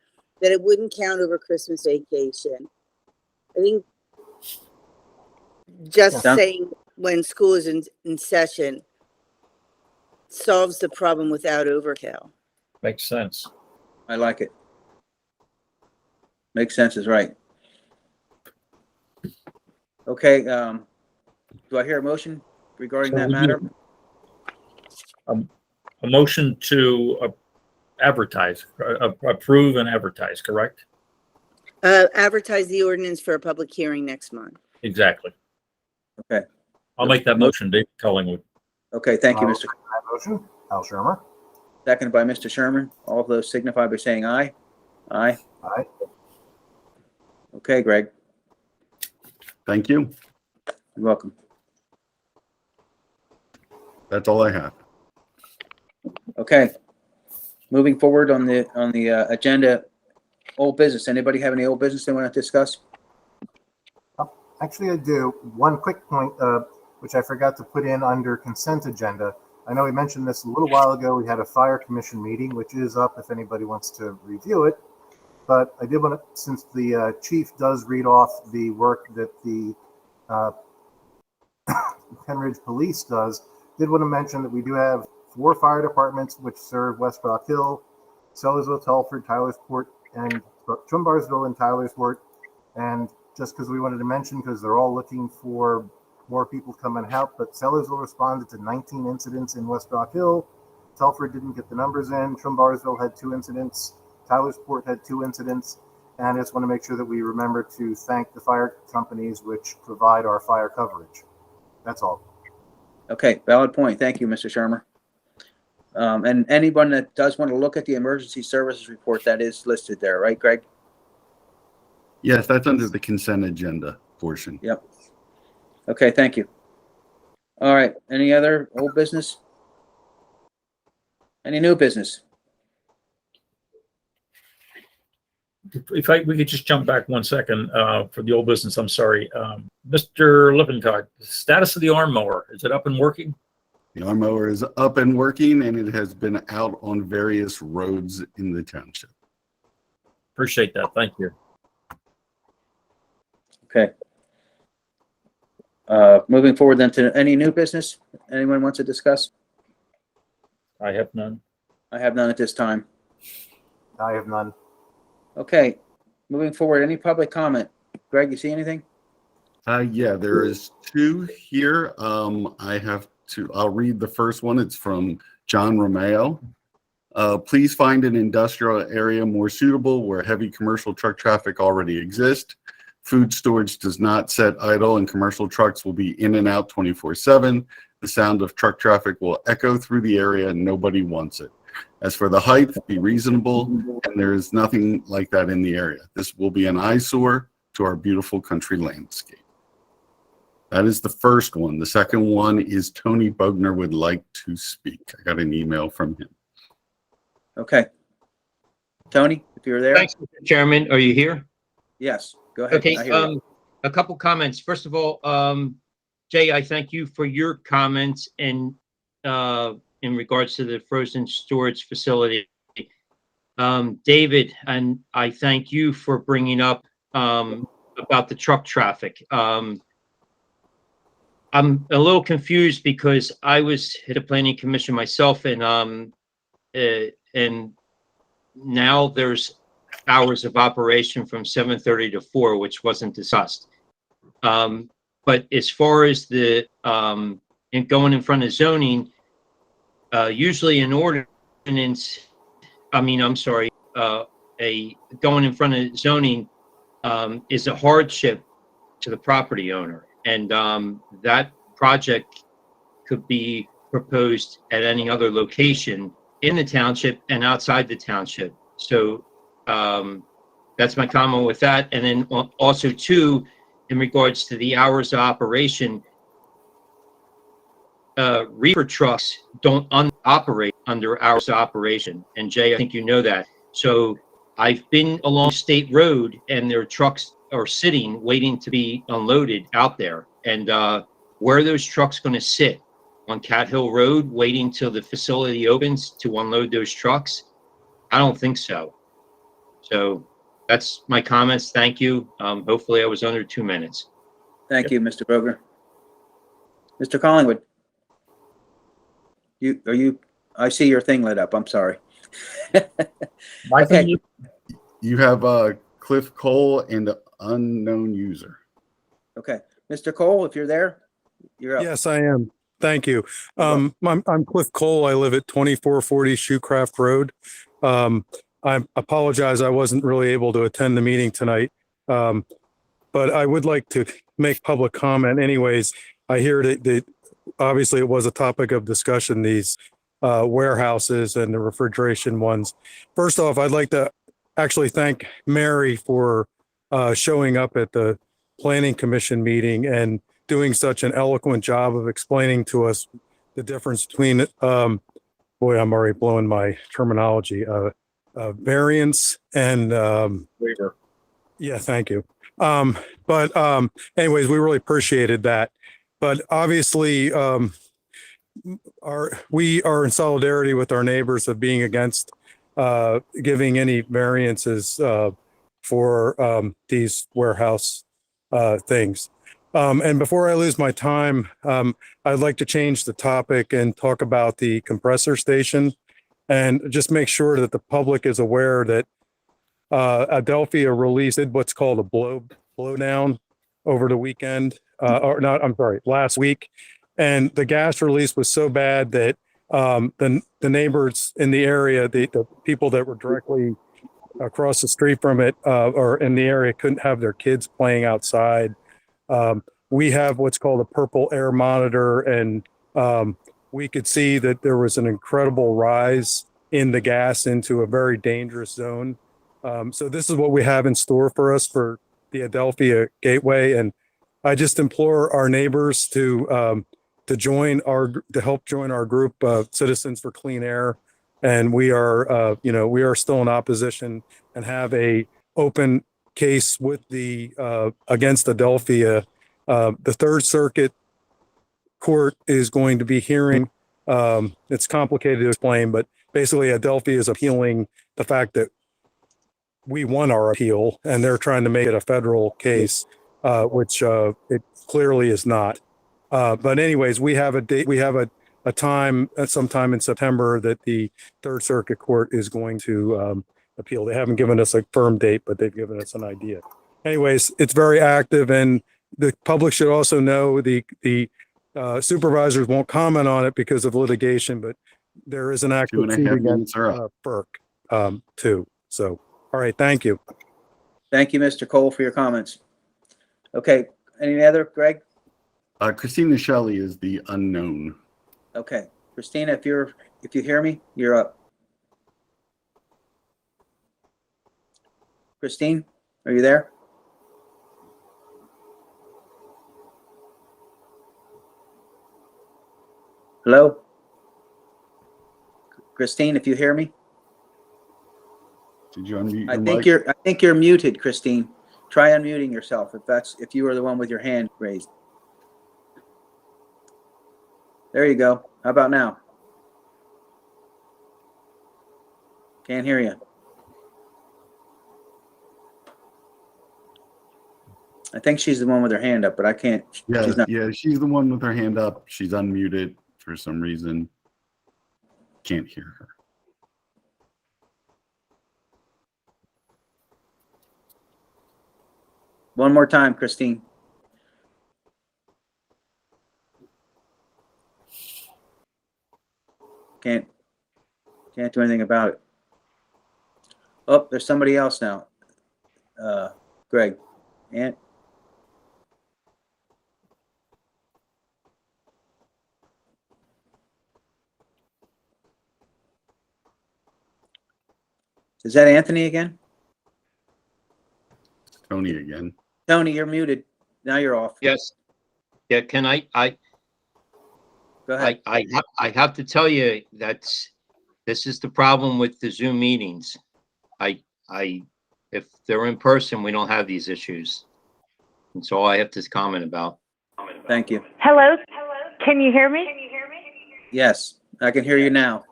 that it wouldn't count over Christmas vacation. I think just saying when school is in session solves the problem without overkill. Makes sense. I like it. Makes sense is right. Okay, do I hear a motion regarding that matter? A motion to advertise, approve and advertise, correct? Advertise the ordinance for a public hearing next month. Exactly. Okay. I'll make that motion, David Collingwood. Okay, thank you, Mr. That motion, Al Shermer. Seconded by Mr. Sherman. All of those signify by saying aye. Aye. Aye. Okay, Greg, Thank you. you're welcome. That's all I have. Okay. Moving forward on the agenda, old business. Anybody have any old business they want to discuss? Actually, I do. One quick point, which I forgot to put in under consent agenda. I know we mentioned this a little while ago. We had a fire commission meeting, which is up if anybody wants to review it. But I did want to, since the chief does read off the work that the Penridge Police does, did want to mention that we do have 4 fire departments which serve West Rockhill, Sellersville, Telford, Tylersport, and Trumbarsville and Tylersport. And just because we wanted to mention, because they're all looking for more people to come and help, but Sellersville responded to 19 incidents in West Rockhill. Telford didn't get the numbers in. Trumbarsville had 2 incidents. Tylersport had 2 incidents. And I just want to make sure that we remember to thank the fire companies which provide our fire coverage. That's all. Okay, valid point. Thank you, Mr. Shermer. And anyone that does want to look at the emergency services report, that is listed there, right, Greg? Yes, that's under the consent agenda portion. Yep. Okay, thank you. All right, any other old business? Any new business? If we could just jump back 1 second for the old business, I'm sorry. Mr. Lippincott, status of the arm mower, is it up and working? The arm mower is up and working, and it has been out on various roads in the township. Appreciate that. Thank you. Okay. Moving forward then to any new business anyone wants to discuss? I have none. I have none at this time. I have none. Okay, moving forward, any public comment? Greg, you see anything? Yeah, there is two here. I'll read the first one. It's from John Romeo. Please find an industrial area more suitable where heavy commercial truck traffic already exists. Food storage does not sit idle and commercial trucks will be in and out 24/7. The sound of truck traffic will echo through the area and nobody wants it. As for the height, be reasonable, and there is nothing like that in the area. This will be an eyesore to our beautiful country landscape. That is the first one. The second one is Tony Bogner would like to speak. I got an email from him. Okay. Tony, if you're there? Thanks, Mr. Chairman. Are you here? Yes, go ahead. Okay, I hear you. a couple comments. First of all, Jay, I thank you for your comments and in regards to the frozen storage facility. David, and I thank you for bringing up about the truck traffic. I'm a little confused because I was at a planning commission myself, and now there's hours of operation from 7:30 to 4, which wasn't discussed. But as far as the going in front of zoning, usually an ordinance, going in front of zoning is a hardship to the property owner. And that project could be proposed at any other location in the township and outside the township. So that's my comment with that. And then also too, in regards to the hours of operation, reefer trucks don't operate under hours of operation. And Jay, I think you know that. So I've been along State Road and their trucks are sitting, waiting to be unloaded out there. And where are those trucks going to sit? On Cat Hill Road, waiting till the facility opens to unload those trucks? I don't think so. So that's my comments. Thank you. Hopefully I was under 2 minutes. Thank you, Mr. Boger. Mr. Collingwood. I see your thing lit up. I'm sorry. Okay. You have Cliff Cole and the unknown user. Okay. Mr. Cole, if you're there, you're up. Yes, I am. Thank you. I'm Cliff Cole. I live at 2440 Shoecraft Road. I apologize. I wasn't really able to attend the meeting tonight. But I would like to make public comment anyways. I hear that obviously it was a topic of discussion, these warehouses and the refrigeration ones. First off, I'd like to actually thank Mary for showing up at the Planning Commission meeting and doing such an eloquent job of explaining to us the difference between, boy, I'm already blowing my terminology, variance and Waiver. yeah, thank you. But anyways, we really appreciated that. But obviously, we are in solidarity with our neighbors of being against giving any variances for these warehouse things. And before I lose my time, I'd like to change the topic and talk about the compressor station and just make sure that the public is aware that Adelphia released what's called a blowdown over the weekend, last week. And the gas release was so bad that the neighbors in the area, the people that were directly across the street from it or in the area couldn't have their kids playing outside. We have what's called a purple air monitor, and we could see that there was an incredible rise in the gas into a very dangerous zone. So this is what we have in store for us for the Adelphia Gateway. And I just implore our neighbors to help join our group of Citizens for Clean Air. And we are, we are still in opposition and have a open case with against Adelphia. The Third Circuit Court is going to be hearing, it's complicated to explain, but basically Adelphia is appealing the fact that we won our appeal and they're trying to make it a federal case. which it clearly is not. But anyways, we have a date, we have a time sometime in September that the Third Circuit Court is going to appeal. They haven't given us a firm date, but they've given us an idea. Anyways, it's very active, and the public should also know the supervisors won't comment on it because of litigation, but there is an active 2.5 suit minutes against are up. FERC too. So, all right, thank you. Thank you, Mr. Cole, for your comments. Okay, any other, Greg? Christina Shelley is the unknown. Okay, Christina, if you hear me, you're up. Christine, are you there? Hello? Christine, if you hear me? Did you unmute your I mic? think you're muted, Christine. Try unmuting yourself if you are the one with your hand raised. There you go. How about now? Can't hear you. I think she's the one with her hand up, but I can't. Yeah, She's not. she's the one with her hand up. She's unmuted for some reason. Can't hear her. One more time, Christine. Can't do anything about it. Oh, there's somebody else now. Greg. And is that Anthony again? Tony again. Tony, you're muted. Now you're off. Yes. Yeah, can I Go ahead. I have to tell you this is the problem with the Zoom meetings. If they're in person, we don't have these issues. That's all I have to comment about. Thank you. Hello? Can you hear me? Yes, I can hear you now.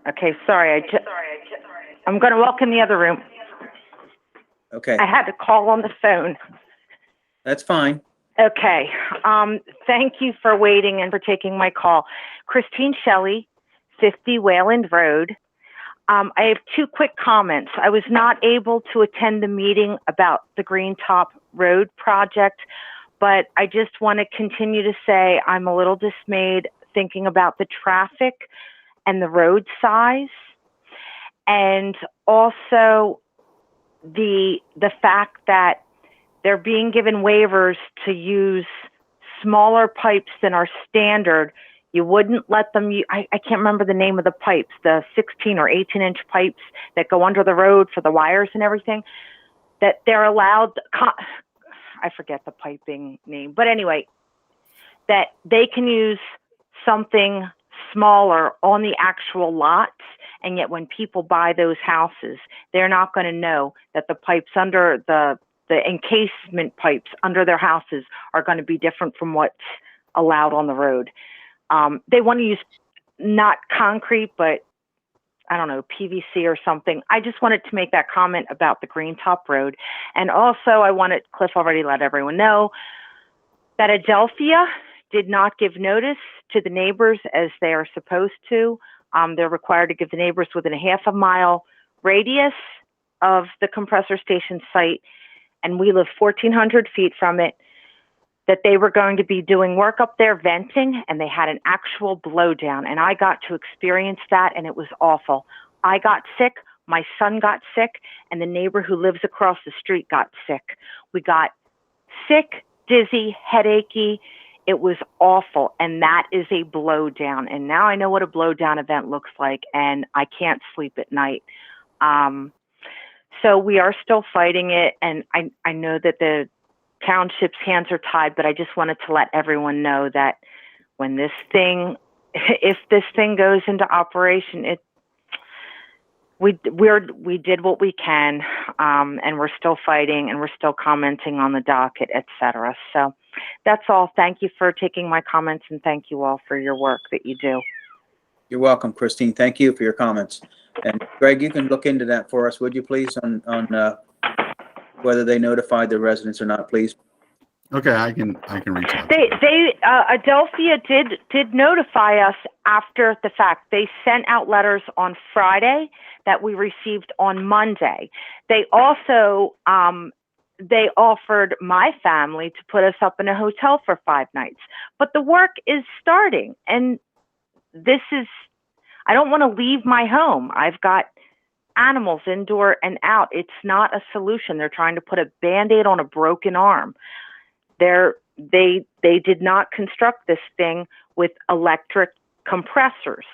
Okay, sorry. I'm going to walk in the other room. Okay, I had to call on the phone. that's fine. Okay. Thank you for waiting and for taking my call. Christine Shelley, 50 Wayland Road. I have two quick comments. I was not able to attend the meeting about the Green Top Road project, but I just want to continue to say I'm a little dismayed thinking about the traffic and the road size, and also the fact that they're being given waivers to use smaller pipes than are standard. You wouldn't let them, I can't remember the name of the pipes, the 16 or 18-inch pipes that go under the road for the wires and everything, that they're allowed, I forget the piping name, but anyway, that they can use something smaller on the actual lots, and yet when people buy those houses, they're not going to know that the pipes under the encasement pipes under their houses are going to be different from what's allowed on the road. They want to use not concrete, but I don't know, PVC or something. I just wanted to make that comment about the Green Top Road. And also Cliff already let everyone know that Adelphia did not give notice to the neighbors as they are supposed to. They're required to give the neighbors within a half-a-mile radius of the compressor station site, and we live 1,400 feet from it, that they were going to be doing work up there, venting, and they had an actual blowdown, and I got to experience that, and it was awful. I got sick, my son got sick, and the neighbor who lives across the street got sick. We got sick, dizzy, headachy. It was awful, and that is a blowdown, and now I know what a blowdown event looks like, and I can't sleep at night. So we are still fighting it, and I know that the township's hands are tied, but I just wanted to let everyone know that when if this thing goes into operation, we did what we can, and we're still fighting, and we're still commenting on the docket, etc. So that's all. Thank you for taking my comments, and thank you all for your work that you do. You're welcome, Christine. Thank you for your comments. And Greg, you can look into that for us, would you please, on whether they notified the residents or not, please? Okay, I can reach out. Adelphia did notify us after the fact. They sent out letters on Friday that we received on Monday. They also, they offered my family to put us up in a hotel for 5 nights, but the work is starting, and I don't want to leave my home. I've got animals indoor and out. It's not a solution. They're trying to put a Band-Aid on a broken arm. They did not construct this thing with electric compressors,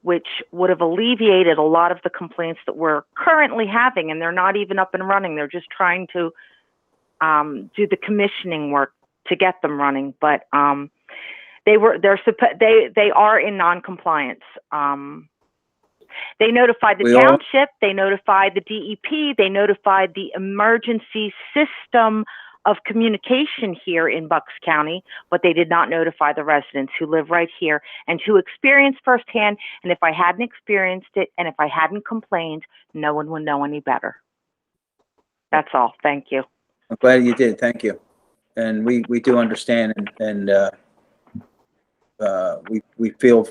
which would have alleviated a lot of the complaints that we're currently having, and they're not even up and running. They're just trying to do the commissioning work to get them running. But they are in non-compliance. They notified the township, they notified the DEP, they notified the emergency system of communication here in Bucks County, but they did not notify the residents who live right here and who experienced firsthand. And if I hadn't experienced it and if I hadn't complained, no one would know any better. That's all. Thank you. I'm glad you did. Thank you. And we do understand, and we feel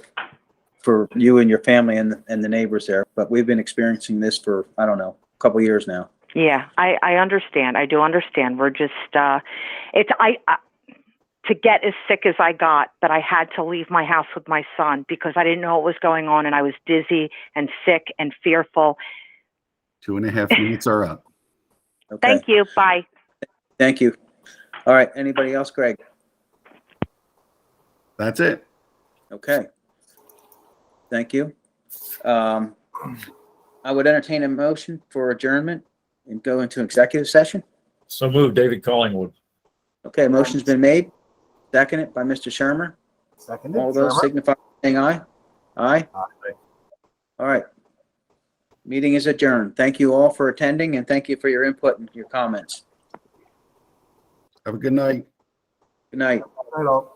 for you and your family and the neighbors there, but we've been experiencing this for, I don't know, a couple of years now. Yeah, I understand. I do understand. We're just, to get as sick as I got, that I had to leave my house with my son because I didn't know what was going on, and I was dizzy and sick and fearful. 2.5 minutes are up. Okay. Thank you. Bye. Thank you. All right. Anybody else, Greg? That's it. Okay. Thank you. I would entertain a motion for adjournment and go into executive session. So moved, David Collingwood. Okay, motion's been made. Seconded by Mr. Shermer. Seconded. All those Shermer. signify by saying aye. Aye. Aye. All right. Meeting is adjourned. Thank you all for attending, and thank you for your input and your comments. Have a good night. Good night. Right, all.